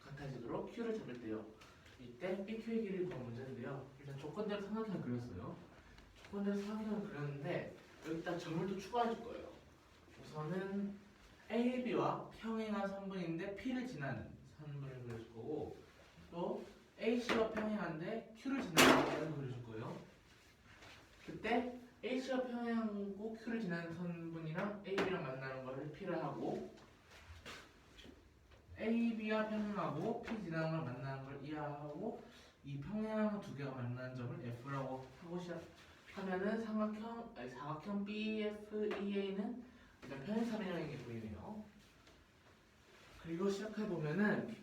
같아지도록 Q를 잡을 때요. 이때 BQ의 길이를 구한 문제인데요. 일단 조건대로 삼각형을 그렸어요. 조건대로 삼각형을 그렸는데 여기다 점을 또 추가해 줄 거예요. 우선은 AB와 평행한 선분인데 P를 지나는 선분을 그려줄 거고, 또 AC와 평행한데 Q를 지나는 선분을 그려줄 거예요. 그때 AC와 평행하고 Q를 지나는 선분이랑 AB랑 만나는 거를 P를 하고, AB와 평행하고 P 지나는 걸 만나는 걸 이하하고, 이 평행한 두 개가 만나는 점을 F라고 하고 시작하면은 사각형 BFEA는 일단 편의삼인형인 게 보이네요. 그리고 시작해 보면은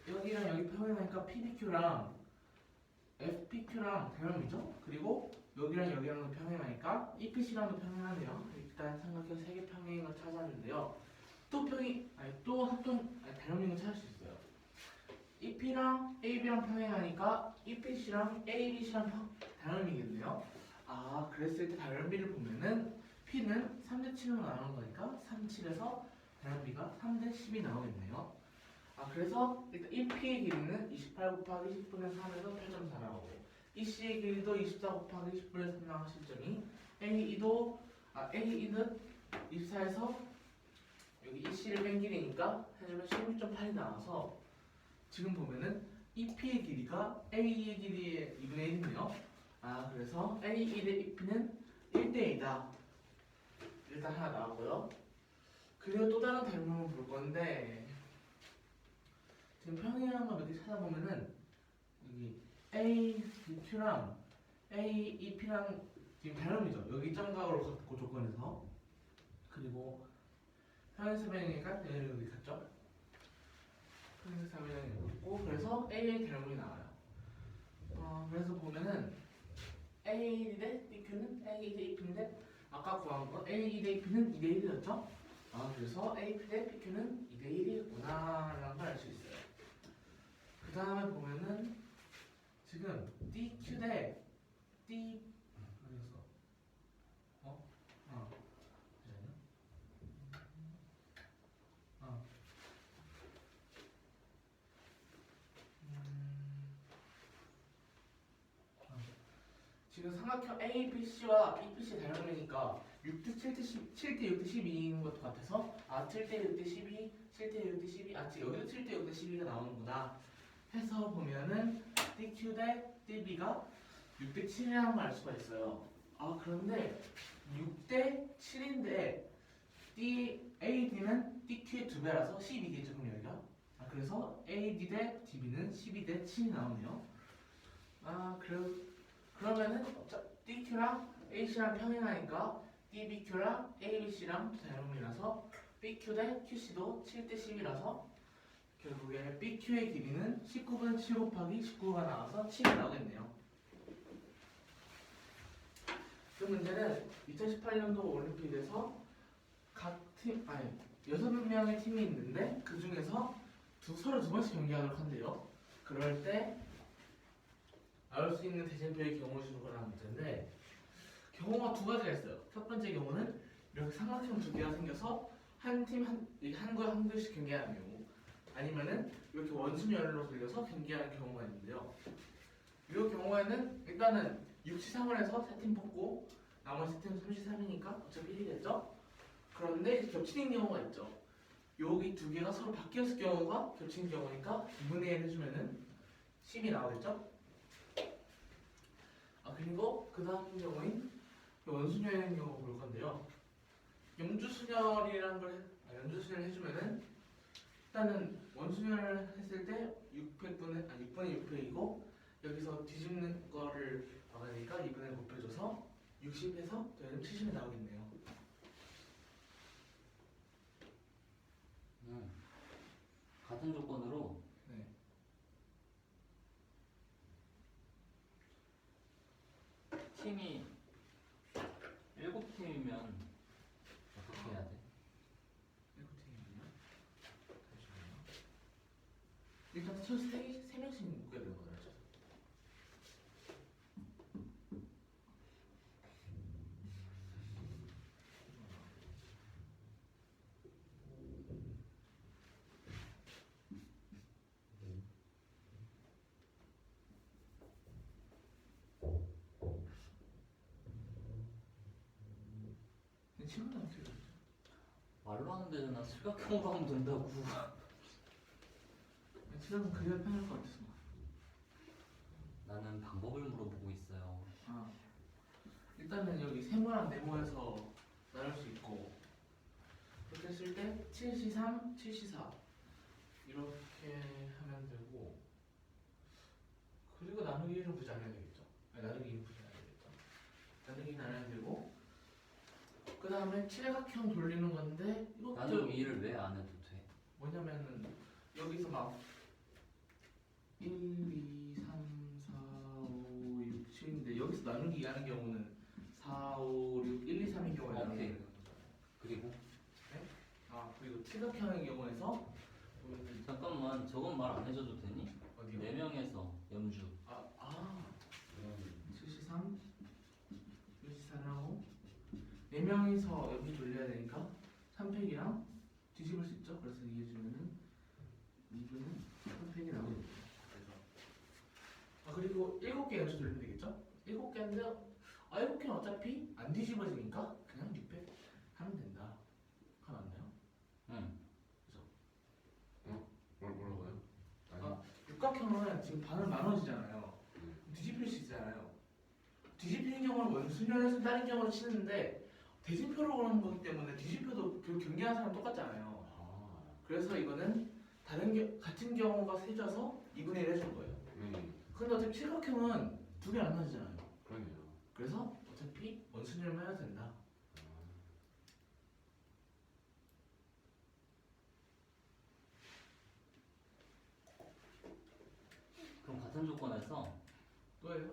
여기랑 여기 평행하니까 PBQ랑 FPQ랑 대면이죠. 그리고 여기랑 여기랑도 평행하니까 EPC랑도 평행하네요. 일단 삼각형 3개 평행을 찾았는데요. 또 대면인 걸 찾을 수 있어요. EP랑 AB랑 평행하니까 EPC랑 ABC랑 다름이겠네요. 아, 그랬을 때 다름비를 보면은 P는 3대7로 나오는 거니까 37에서 다름비가 3대10이 나오겠네요. 아, 그래서 일단 EP의 길이는 28 곱하기 10분의 3에서 8.4 나오고, EC의 길이도 24 곱하기 10분의 3 나오실 점이 AE는 24에서 여기 EC를 뺀 길이니까 해주면 16.8이 나와서 지금 보면은 EP의 길이가 AE의 길이의 2분의 1이네요. 아, 그래서 AE 대 EP는 1대2다. 일단 하나 나오고요. 그리고 또 다른 다름을 볼 건데, 지금 평행한 거 몇 개 찾아보면은 여기 AQ랑 AEP랑 지금 다름이죠. 여기 점각으로 갖고 조건에서. 그리고 평행사변이니까 얘는 여기 갔죠? 평행사변이 여기 있고 그래서 A의 대응이 나와요. 그래서 보면은 A 대 BQ는 A 대 B인데 아까 구한 거 A 대 B는 2대 1이었죠? 그래서 A 대 BQ는 2대 1이구나 라는 걸 알 수 있어요. 그 다음에 보면은 지금 DQ 대 D 그래서 잠시만요. 지금 삼각형 ABC와 BPC 닮으니까 6대 7대 10, 7대 6대 12인 것 같아서 7대 6대 12, 7대 6대 12, 지금 여기도 7대 6대 12가 나오는구나 해서 보면은 DQ 대 DB가 6대 7이라는 걸 알 수가 있어요. 그런데 6대 7인데 AD는 DQ의 2배라서 12개죠, 그럼 여기가. 그래서 AD 대 DB는 12대 7이 나오네요. 그러면은 DQ랑 AC랑 평행하니까 DBQ랑 ABC랑 닮음이라서 BQ 대 QC도 7대 10이라서 결국에 BQ의 길이는 19분 7 곱하기 19가 나와서 7이 나오겠네요. 그 문제는 2018년도 올림픽에서 각 팀, 6명의 팀이 있는데 그 중에서 서로 2번씩 경기하도록 한대요. 그럴 때 나올 수 있는 대진표의 경우 주는 거라는 문제인데 경우가 두 가지가 있어요. 첫 번째 경우는 이렇게 삼각형 두 개가 생겨서 한 팀 한 골씩 경기하는 경우, 아니면은 이렇게 원순열로 돌려서 경기하는 경우가 있는데요. 이 경우에는 일단은 6시3을 세 팀 뽑고 나머지 팀 3시3이니까 어차피 1이겠죠? 그런데 겹치는 경우가 있죠. 여기 두 개가 서로 바뀌었을 경우가 겹치는 경우니까 2분의 1 해주면은 10이 나오겠죠? 그리고 그 다음 경우인 원순열의 경우 볼 건데요. 연주순열이라는 걸 연주순열 해주면은 일단은 원순열을 했을 때 600분의 600이고 여기서 뒤집는 거를 막으니까 2분의 곱해줘서 60에서 70이 나오겠네요. 같은 조건으로 네. 팀이 7팀이면 어떻게 해야 돼? 1팀이면 잠시만요. 일단 첫 3명씩 묶어야 되는 거죠. 친구도 안 틀려. 말로 하는 데잖아. 실각형으로 하면 된다고. 친구는 그게 편할 것 같아서. 나는 방법을 물어보고 있어요. 일단은 여기 세모랑 네모에서 나눌 수 있고 그렇게 했을 때 7C3, 7C4 이렇게 하면 되고, 그리고 나누기 1은 굳이 안 해야 되겠죠. 나누기 2는 굳이 안 해야 되겠죠. 나누기는 안 해야 되고, 그 다음에 칠각형 돌리는 건데 이것도 나누기 2를 왜 안 해도 돼? 뭐냐면은 여기서 막 1, 2, 3, 4, 5, 6, 7인데 여기서 나누기 하는 경우는 4, 5, 6, 1, 2, 3인 경우에 나누기 오케이. 하는 거잖아요. 그리고 그리고 칠각형의 경우에서 보면은 잠깐만, 저건 말 안 해줘도 되니? 어디요? 4명에서 염주. 7C3, 1C4를 하고 4명이서 여기 돌려야 되니까 3팩이랑 뒤집을 수 있죠. 그래서 이게 주면은 2분은 3팩이 나오겠죠. 그리고 7개 연주 돌리면 되겠죠? 7개인데 7개는 어차피 안 뒤집어지니까 그냥 6팩 하면 된다. 그거 맞나요? 응. 뭐라고요? 육각형은 지금 반은 나눠지잖아요. 뒤집힐 수 있잖아요. 뒤집히는 경우는 원순열에서 다른 경우로 치는데 대진표로 그러는 거기 때문에 뒤집혀도 경계하는 사람 똑같잖아요. 그래서 이거는 같은 경우가 세져서 2분의 1 해준 거예요. 근데 어차피 칠각형은 두 개 안 나눠지잖아요. 그러네요. 그래서 어차피 원순열만 해도 된다. 예선 조건에서 또예요?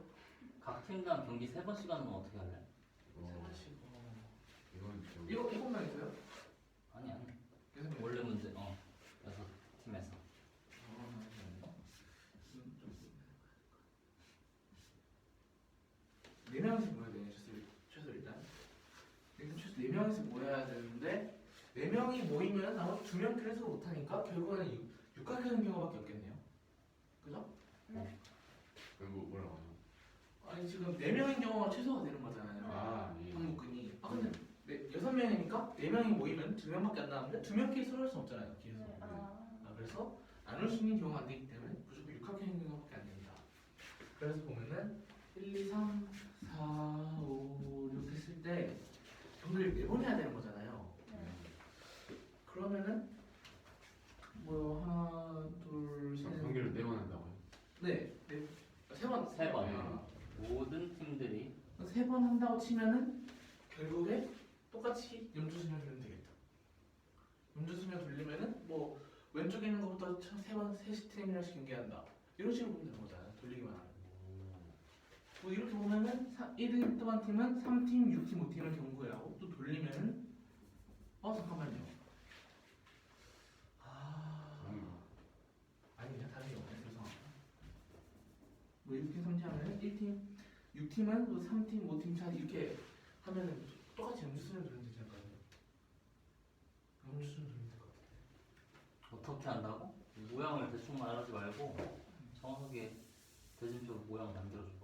각 팀당 경기 3번씩 하는 건 어떻게 할래? 생각하시고 이건 좀 이것만 있어요? 아니 계속 원래 문제 6팀에서 네 명이서 모여야 되네 최소 일단 최소 네 명이서 모여야 되는데 네 명이 모이면 나머지 두 명 그래서 못하니까 결국에는 육각하는 경우밖에 없겠네요. 그죠? 뭐라고 하죠? 아니 지금 네 명인 경우가 최소가 되는 거잖아요. 아, 예. 항목근이. 아 근데 여섯 명이니까 네 명이 모이면 두 명밖에 안 남는데 두 명끼리 서로 할 수 없잖아요. 계속. 네. 그래서 나눌 수 있는 경우가 안 되기 때문에 무조건 육각형인 경우밖에 안 됩니다. 그래서 보면은 1, 2, 3, 4, 5, 6 했을 때 경기를 4번 해야 되는 거잖아요. 그러면은 뭐 하나, 둘, 셋, 경기를 4번 한다고요? 네, 세 번, 세 번. 아, 모든 팀들이 3번 한다고 치면은 결국에 똑같이 염주수면 돌리면 되겠다. 염주수면 돌리면은 뭐 왼쪽에 있는 것부터 세 팀이랑씩 경기한다. 이런 식으로 보면 되는 거잖아요. 돌리기만 하면. 뭐 이렇게 보면은 1등 팀은 3팀, 6팀, 5팀을 경고해 하고 또 돌리면은 잠깐만요. 아니냐 다른 게 없네. 죄송합니다. 뭐 6팀, 3팀 하면은 1팀, 6팀은 또 3팀, 5팀 차 이렇게 하면은 똑같이 염주수면 돌리면 되지 않을까요? 염주수면 돌리면 될 것 같아요. 어떻게 한다고? 모양을 대충 말하지 말고 정확하게 대진표로 모양 만들어줘봐.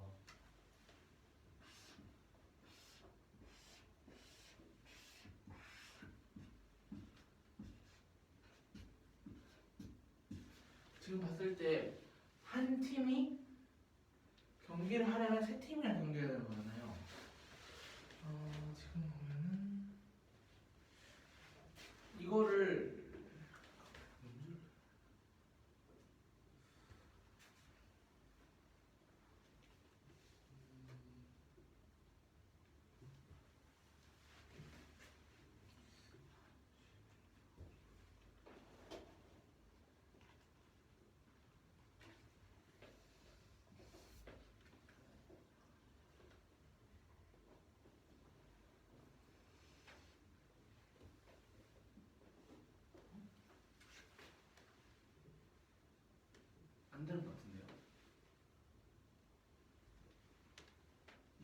지금 봤을 때 한 팀이 경기를 하려면 세 팀이랑 경기해야 되는 거잖아요. 지금 보면은 이거를 안 되는 것 같은데요.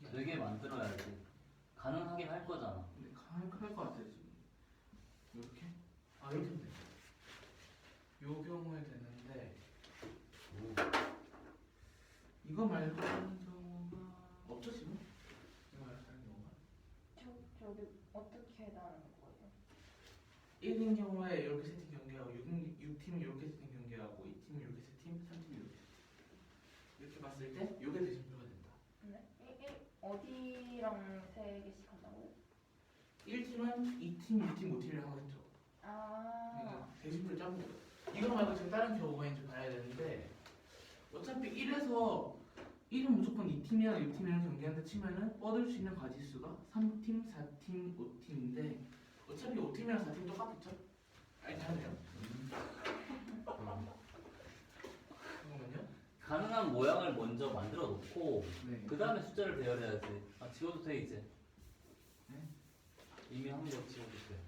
이게 안 되게 만들어야지. 가능하긴 할 거잖아. 근데 가능할 것 같아요 지금. 이렇게? 이렇게 하면 돼요. 요 경우에 되는데 이거 말고 하는 경우가 없죠 지금? 이거 말고 하는 경우가? 저기 어떻게 나는 거예요? 1인 경우에 이렇게 세팅 경기하고 6팀은 이렇게 세팅 경기하고 2팀은 이렇게 세팅, 3팀은 이렇게 세팅. 이렇게 봤을 때 이게 대진표가 된다. 네? 어디랑 3개씩 한다고요? 1팀은 2팀, 6팀, 5팀이랑 하겠죠. 대진표를 짜는 거예요. 이거 말고 지금 다른 경우가 있는지 봐야 되는데 어차피 1은 무조건 2팀이나 6팀이랑 경기한다 치면은 뻗을 수 있는 가지수가 3팀, 4팀, 5팀인데 어차피 5팀이랑 4팀 똑같겠죠? 알겠네요. 잠깐만요. 가능한 모양을 먼저 만들어 놓고 네. 그 다음에 숫자를 배열해야지. 지워도 돼 이제. 네? 이미 한 거 지워도 돼.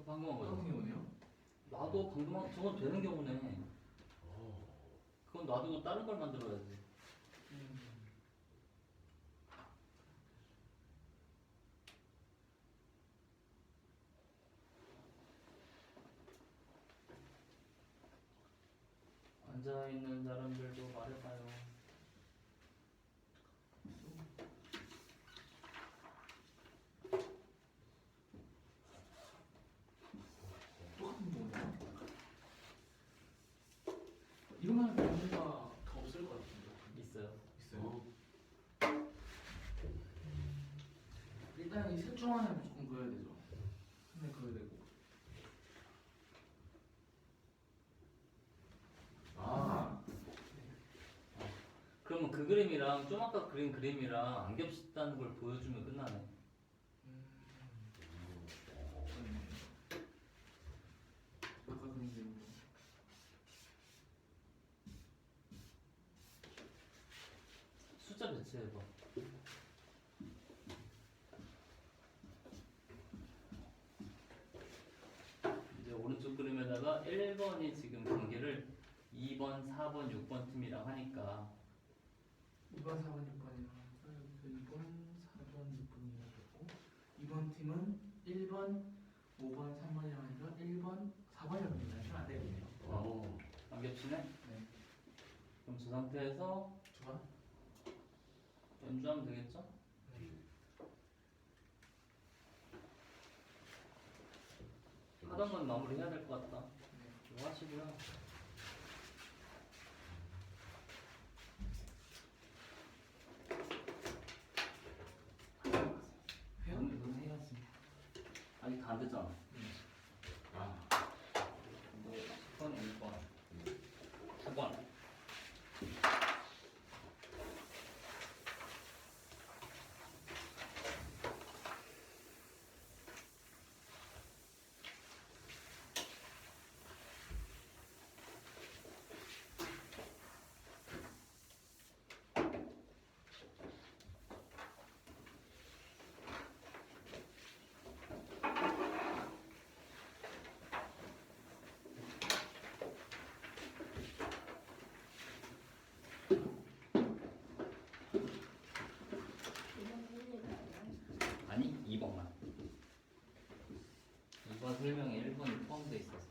방금 한 거죠. 어떤 경우네요? 나도 방금 저건 되는 경우네. 그건 놔두고 다른 걸 만들어야지. 앉아있는 사람들도 말해봐요. 똑같은 경우네요. 이거만 경우가 더 없을 것 같은데. 있어요. 있어요. 일단 이 셋 중 하나 무조건 그어야 되죠. 하나 그어야 되고. 그러면 그 그림이랑 좀 아까 그린 그림이랑 안 겹친다는 걸 보여주면 끝나네. 아까 그린 대로. 숫자 배치해봐. 이제 오른쪽 그림에다가 1번이 지금 경계를 2번, 4번, 6번 팀이랑 하니까 2번, 4번, 6번이랑 2번, 4번, 6번이라고 2번 팀은 1번, 5번, 3번이랑 하니까 1번, 4번이랑 하시면 안 되겠네요. 안 겹치네? 네. 그럼 저 상태에서 좋아. 연주하면 되겠죠? 네. 하던 건 마무리해야 될 것 같다. 네. 이거 하시고요. 해요? 이건 해야지. 아직 다 안 됐잖아. 아, 뭐 10번, 1번, 9번. 이건 틀리다. 아니 2번만. 2번 설명에 1번이 포함되어 있어서.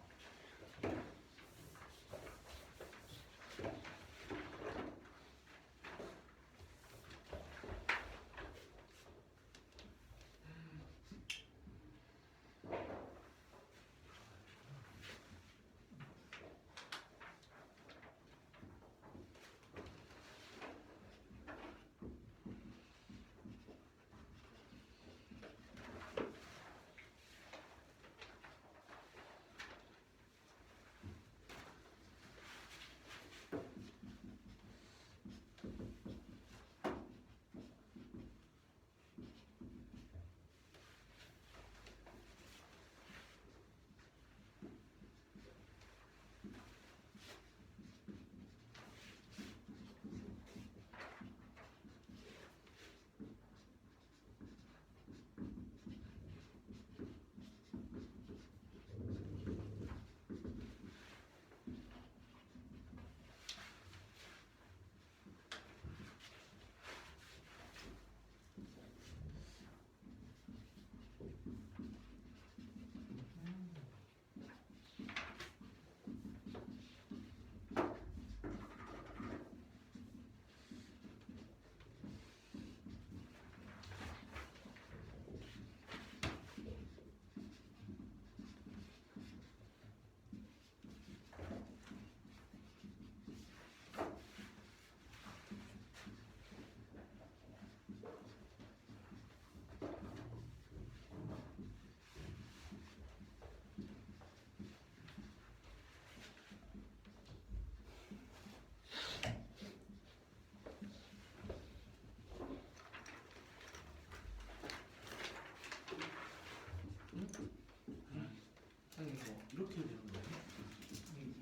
아니 이거 이렇게 되는 거예요?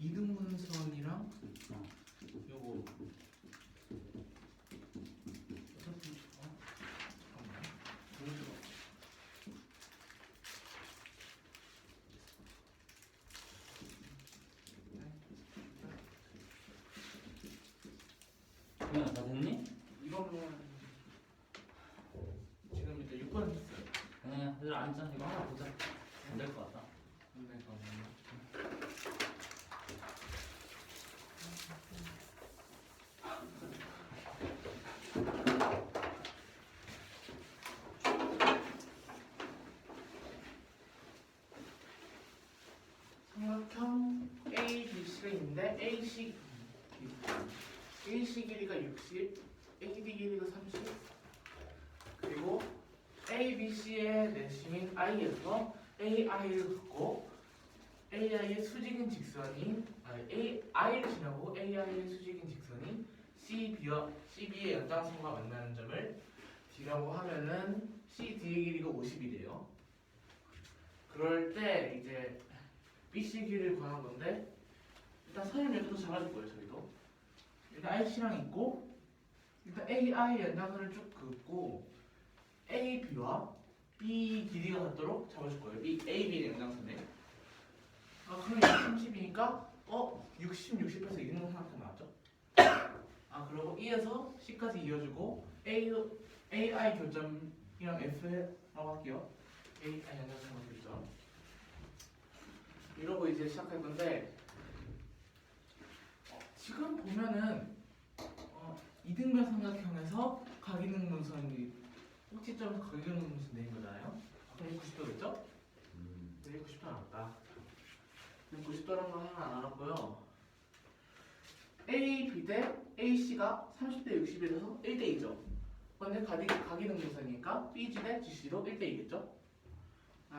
이등분선이랑 요거 어차피 잠깐만 보여줘. 그냥 다 됐니? 이거는 지금 이제 6번 했어요. 그냥 얘들 앉아. 이거 하나 보자. 안 될 것 같다. 근데 이거는 삼각형 A, B, C가 있는데 A식 1식 길이가 60, AB 길이가 30, 그리고 A, B, C의 내심인 I에서 AI를 갖고 AI의 수직인 직선이 I를 지나고 AI의 수직인 직선이 CB의 연장선과 만나는 점을 D라고 하면은 CD의 길이가 50이래요. 그럴 때 이제 BC 길이를 구하는 건데 일단 선임 여기도 잡아줄 거예요. 저희도 일단 IC랑 있고 일단 AI 연장선을 쭉 긋고 AB와 B 길이가 같도록 잡아줄 거예요. AB의 연장선에. 그럼 30이니까 60, 60에서 이등분 삼각형 나왔죠? 그리고 E에서 C까지 이어주고 AI 교점이랑 F라고 할게요. AI 연장선 교점. 이러고 이제 시작할 건데 지금 보면은 이등변 삼각형에서 각이등분선이 꼭지점에서 각이등분선 내린 거잖아요. 그럼 90도겠죠? 네, 90도 나왔다. 90도라는 거 하나 안 알았고요. A, B 대 AC가 30대 60이라서 1대2죠. 근데 각이등분선이니까 BG 대 GC도 1대2겠죠?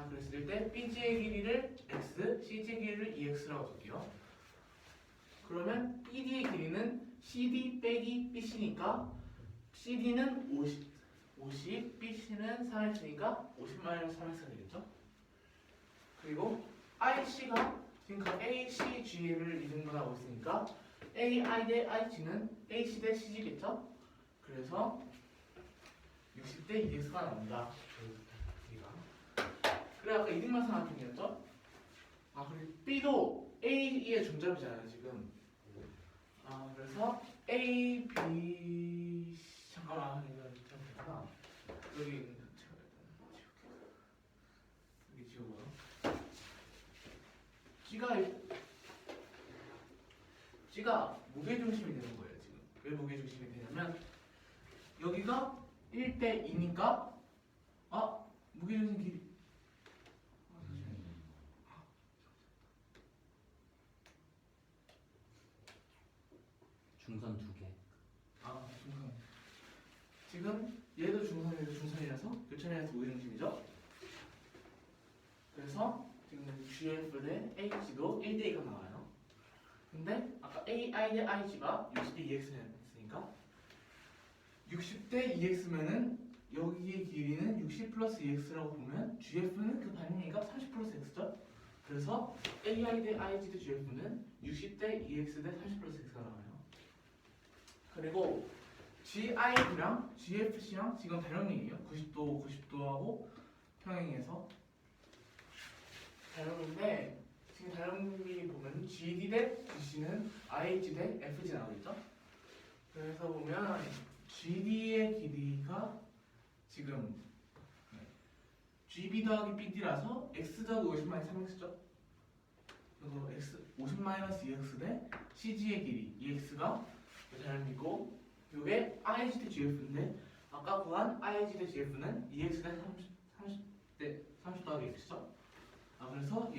그랬을 때 BG의 길이를 X, CG의 길이를 EX라고 줄게요. 그러면 BD의 길이는 CD 빼기 BC니까 CD는 50, BC는 3X니까 50-3X가 되겠죠? 그리고 IC가 지금 각 AC, G를 이등분하고 있으니까 AI 대 IG는 AC 대 CG겠죠? 그래서 60대 2X가 나온다. 그래 아까 이등변 삼각형이었죠? 그리고 B도 A의 중점이잖아요 지금. 그래서 A, B 잠깐만 이거 잘못했구나. 여기 있는 제가 일단 여기 지우고요. G가 무게중심이 되는 거예요 지금. 왜 무게중심이 되냐면 여기가 1대 2니까 무게중심 길이 중선 2개. 중선. 지금 얘도 중선이라서 교차면에서 무게중심이죠. 그래서 지금 GF 대 HG도 1대2가 나와요. 근데 아까 AI 대 IG가 60대 2X였으니까 60대 2X면은 여기의 길이는 60 플러스 2X라고 보면 GF는 그 반응이니까 30 플러스 X죠. 그래서 AI 대 IG 대 GF는 60대 2X 대 30 플러스 X가 나와요. 그리고 GIB랑 GFC랑 지금 다름이에요. 90도하고 평행해서 다름인데 지금 다름이 보면 GD 대 GC는 IG 대 FG 나오겠죠? 그래서 보면 GD의 길이가 지금 GB 더하기 BD라서 X 더하기 50-3X죠? 그리고 X 50-2X 대 CG의 길이 EX가 다름이고 이게 IG 대 GF인데 아까 구한 IG 대 GF는 EX 대 30 더하기 X죠? 그래서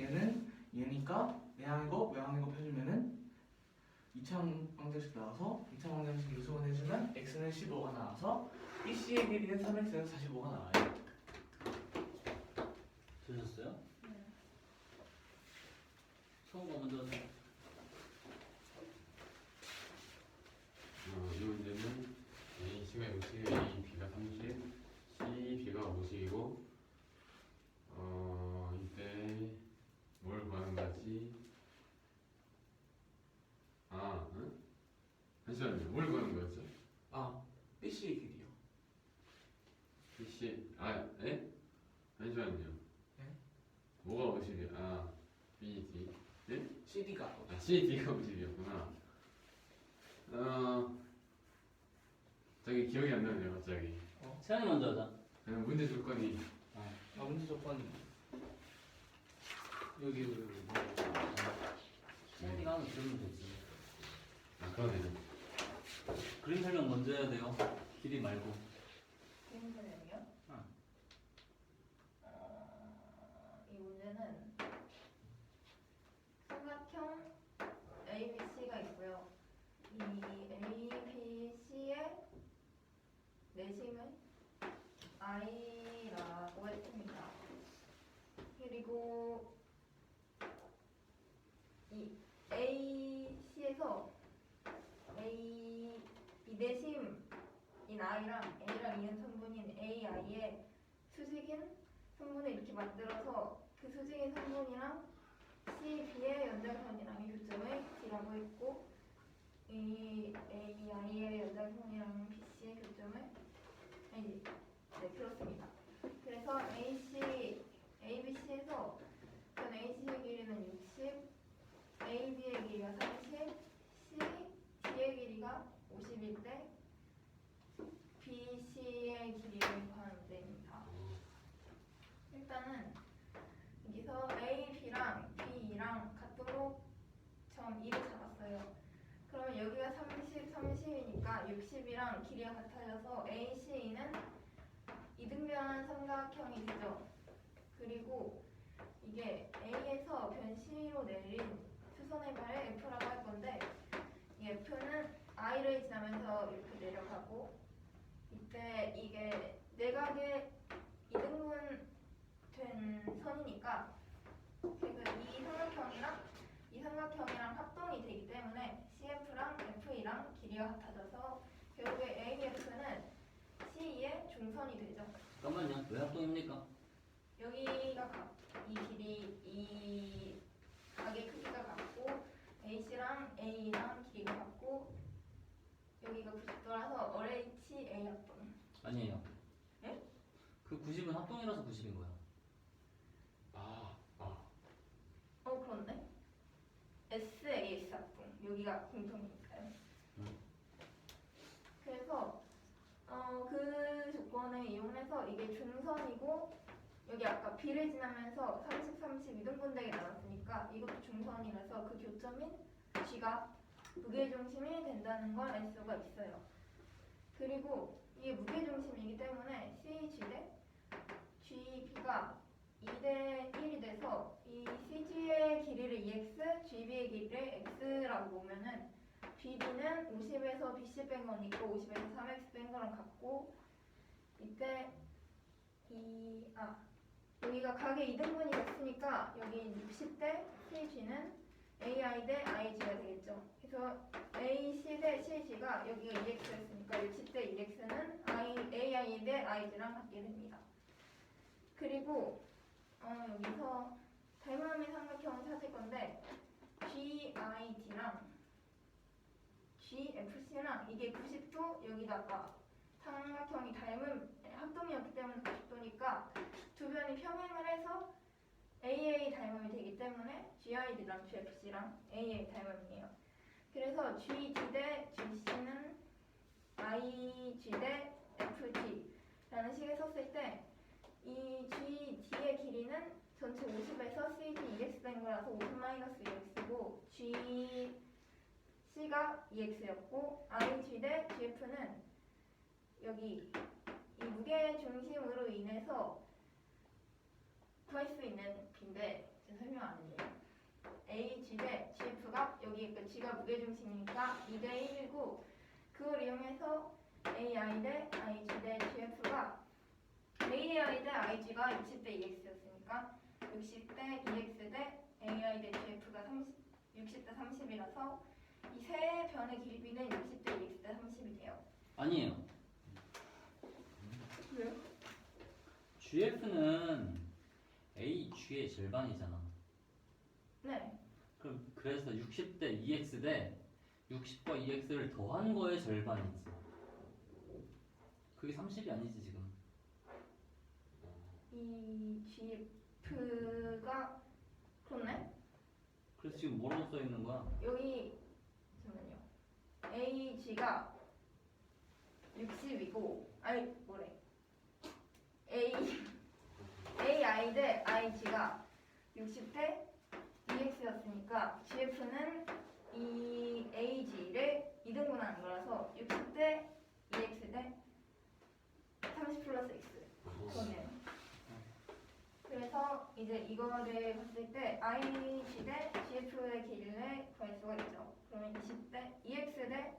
얘니까 외항이고 해주면은 2차원 방정식 나와서 2차원 방정식 요소만 해주면 X는 15가 나와서 BC의 길이는 3X는 45가 나와요. 되셨어요? 처음 거 먼저 하세요. 이 문제는 A씨가 60, A, B가 30, C, B가 50이고 이때 뭘 구하는 거지? 응? 잠시만요. 뭘 구하는 거였죠? BC의 길이요. BC, 에? 잠시만요. 네? 뭐가 50이야? B, D, 네? CD가 C, D가 50이었구나. 저기 기억이 안 나네요, 갑자기. 세연이 먼저 하자. 그냥 문제 조건이 문제 조건이 여기 세연이가 하나 들으면 되지. 그러네요. 그림 설명 먼저 해야 돼요. 길이 말고. 그림 설명이요? 응. 이 문제는 삼각형 ABC가 있고요. 이 ABC의 내심은 I라고 했습니다. 그리고 이 AC에서 A, 비대심인 i랑 a랑 이은 성분인 ai의 수직인 성분을 이렇게 만들어서 그 수직인 성분이랑 C, B의 연장선이랑의 교점을 D라고 했고 이 A, I의 연장선이랑 BC의 교점을 그렇습니다. 그래서 AC, ABC에서 전 AC의 길이는 60, AB의 길이가 30, D의 길이가 50일 때 BC의 길이를 구하면 됩니다. 일단은 여기서 A, B랑 B랑 같도록 점 2를 잡았어요. 그러면 여기가 30, 30이니까 60이랑 길이가 같아져서 AC는 이등변 삼각형이 되죠. 그리고 이게 A에서 변시로 내린 수선의 발을 F라고 할 건데 이 F는 I를 지나면서 이렇게 내려가고 이때 이게 내각의 이등분 된 선이니까 이 삼각형이랑 합동이 되기 때문에 CF랑 FE랑 길이가 같아져서 결국에 AF는 CE의 중선이 되죠. 잠깐만요. 왜 합동입니까? 여기가 이 길이 이 각의 크기가 같고 AC랑 A랑 길이가 같고 여기가 90도라서 RHA 합동. 아니에요. 예? 그 90은 합동이라서 90인 거야. 그런데 SAS 합동 여기가 공통이니까요. 그래서 그 조건을 이용해서 이게 중선이고 여기 아까 B를 지나면서 30, 30 이등분되게 나눴으니까 이것도 중선이라서 그 교점인 G가 무게중심이 된다는 걸 알 수가 있어요. 그리고 이게 무게중심이기 때문에 CG 대 GB가 2대 1이 돼서 이 CG의 길이를 EX, GB의 길이를 X라고 보면은 BB는 50에서 BC 뺀 거니까 50에서 3X 뺀 거랑 같고 이때 여기가 각의 이등분이 됐으니까 여기 60대 CG는 AI 대 IG가 되겠죠. 그래서 AC 대 CG가 여기가 EX였으니까 60대 EX는 AI 대 IG랑 같게 됩니다. 그리고 여기서 닮음의 삼각형을 찾을 건데 GID랑 GFC랑 이게 90도 여기다가 삼각형이 합동이었기 때문에 90도니까 두 변이 평행을 해서 AA 닮음이 되기 때문에 GID랑 GFC랑 AA 닮음이에요. 그래서 GD 대 GC는 IG 대 FG라는 식을 썼을 때 이 GD의 길이는 전체 50에서 CG EX 된 거라서 50-EX고 GC가 EX였고 IG 대 GF는 여기 이 무게 중심으로 인해서 구할 수 있는 빈데 설명 안 했네요. AG 대 GF가 여기 G가 무게 중심이니까 2대 1이고 그걸 이용해서 AI 대 IG 대 GF가 AI 대 IG가 60대 EX였으니까 60대 EX 대 AI 대 GF가 60대 30이라서 이 세 변의 길이는 60대 EX 대 30이 돼요. 아니에요. 왜요? GF는 AG의 절반이잖아. 네. 그래서 60대 EX 대 60과 EX를 더한 거의 절반이지. 그게 30이 아니지 지금. 이 GF가 그렇네? 그래서 지금 뭐라고 써 있는 거야? 여기 잠깐만요. AG가 60이고 AI 대 IG가 60대 EX였으니까 GF는 이 AG를 이등분하는 거라서 60대 EX 대 30 플러스 X 그러네요. 그래서 이제 이거를 봤을 때 IG 대 GF의 길이를 구할 수가 있죠. 그러면 20대 EX 대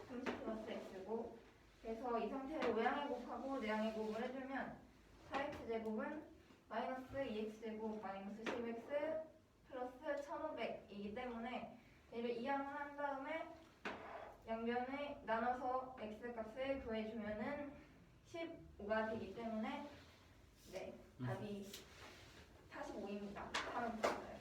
30 플러스 X고 그래서 이 상태로 외양의 곱하고 내양의 곱을 해주면 4X 제곱은 마이너스 2X 제곱 마이너스 10X 플러스 1500이기 때문에 얘를 이항을 한 다음에 양변에 나눠서 x 값을 구해주면은 15가 되기 때문에 네 답이 45입니다. 다음 볼까요?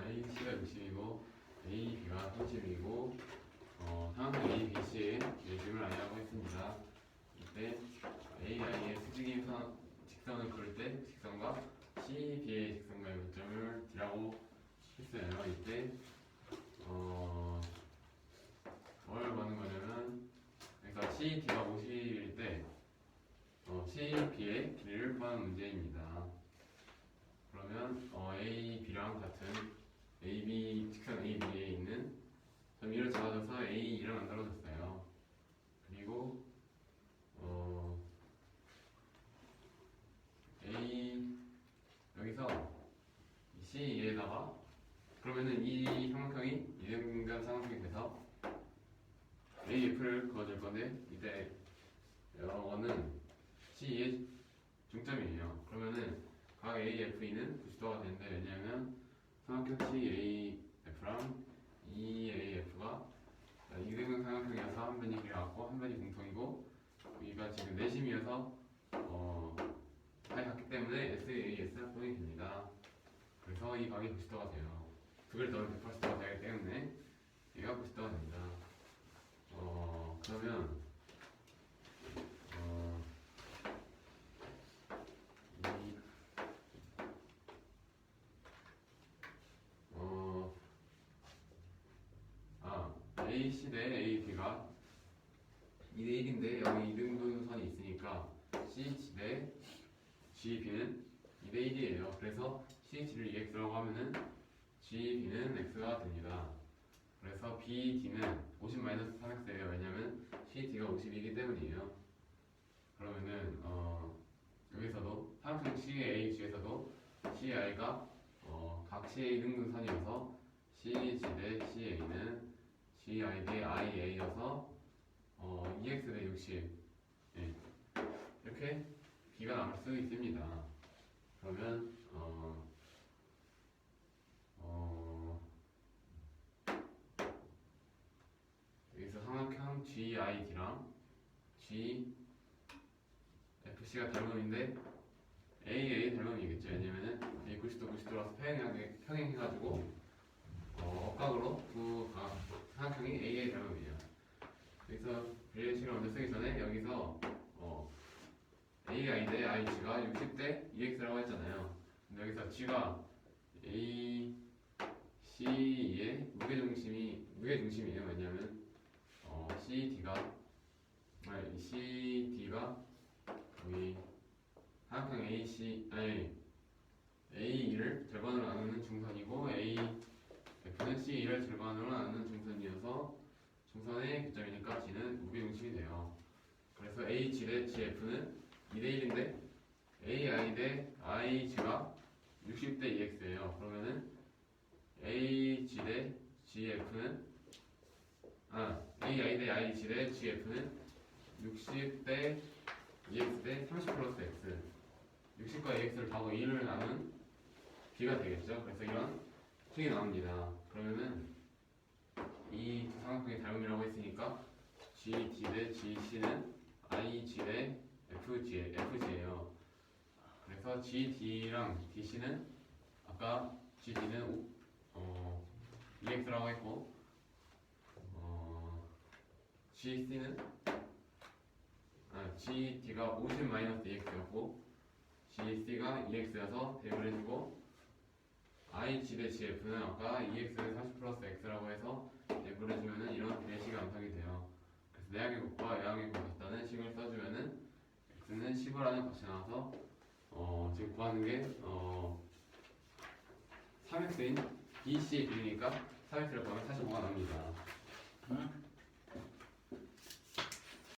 AC가 60이고 AB가 30이고 상황 A, B, C의 내심을 알려고 했습니다. 이때 AI의 직선을 그릴 때 직선과 C, B의 직선과의 교점을 D라고 했어요. 이때 뭘 보는 거냐면 그러니까 C, D가 50일 때 C, B의 길이를 구하는 문제입니다. 그러면 A, B랑 같은 AB 직선 AB에 있는 점이를 잡아줘서 A2를 만들어줬어요. 그리고 A 여기서 C에다가 그러면은 이 삼각형이 이등변 삼각형이 돼서 AF를 그어줄 건데 이때 원은 C의 중점이에요. 그러면은 각 AFE는 90도가 되는데 왜냐하면 삼각형 CAF랑 EAF가 이등변 삼각형이어서 한 변이 길어갖고 한 변이 공통이고 여기가 지금 내심이어서 각이 같기 때문에 SAS 합동이 됩니다. 그래서 이 각이 90도가 돼요. 두 개를 더하면 180도가 되기 때문에 얘가 90도가 됩니다. 그러면 AC 대 AB가 2대 1인데 여기 이등분선이 있으니까 CH 대 GB는 2대 1이에요. 그래서 CH를 2x라고 하면은 GB는 x가 됩니다. 그래서 BD는 50-3x예요. 왜냐면 CT가 50이기 때문이에요. 그러면은 여기서도 삼각형 CAH에서도 CI가 각 CA 등분선이어서 CH 대 CA는 CI 대 IA여서 2x 대 60 예. 이렇게 B가 남을 수 있습니다. 그러면 여기서 삼각형 GID랑 GFC가 닮음인데 AA 닮음이겠죠. 왜냐면은 90도 90도라서 평행해가지고 억각으로 두 삼각형이 AA 닮음이에요. 그래서 밸류식을 먼저 쓰기 전에 여기서 AI 대 IG가 60대 2x라고 했잖아요. 근데 여기서 G가 A, C의 무게중심이에요. 왜냐하면 CD가 여기 삼각형 AE를 절반으로 나누는 중선이고 AF는 CE를 절반으로 나누는 중선이어서 중선의 교점이니까 G는 무게중심이 돼요. 그래서 AG 대 GF는 2대 1인데 AI 대 IG가 60대 2x예요. 그러면은 AG 대 GF는 AI 대 IG 대 GF는 60대 2x 대 30 플러스 x 60과 2x를 더하고 2를 나눈 B가 되겠죠. 그래서 이런 식이 나옵니다. 그러면은 이 두 삼각형이 닮음이라고 했으니까 GD 대 GC는 IG 대 FG예요. 그래서 GD랑 DC는 아까 GD는 2x라고 했고 GC는 GD가 50-2x였고 GC가 2x여서 대입을 해주고 IG 대 GF는 아까 2x 30 플러스 x라고 해서 대입을 해주면은 이런 비례식이 완성이 돼요. 그래서 내항의 곱과 외항의 곱이 같다는 식을 써주면은 x는 15라는 값이 나와서 지금 구하는 게 3x인 BC의 길이니까 3x를 구하면 45가 나옵니다.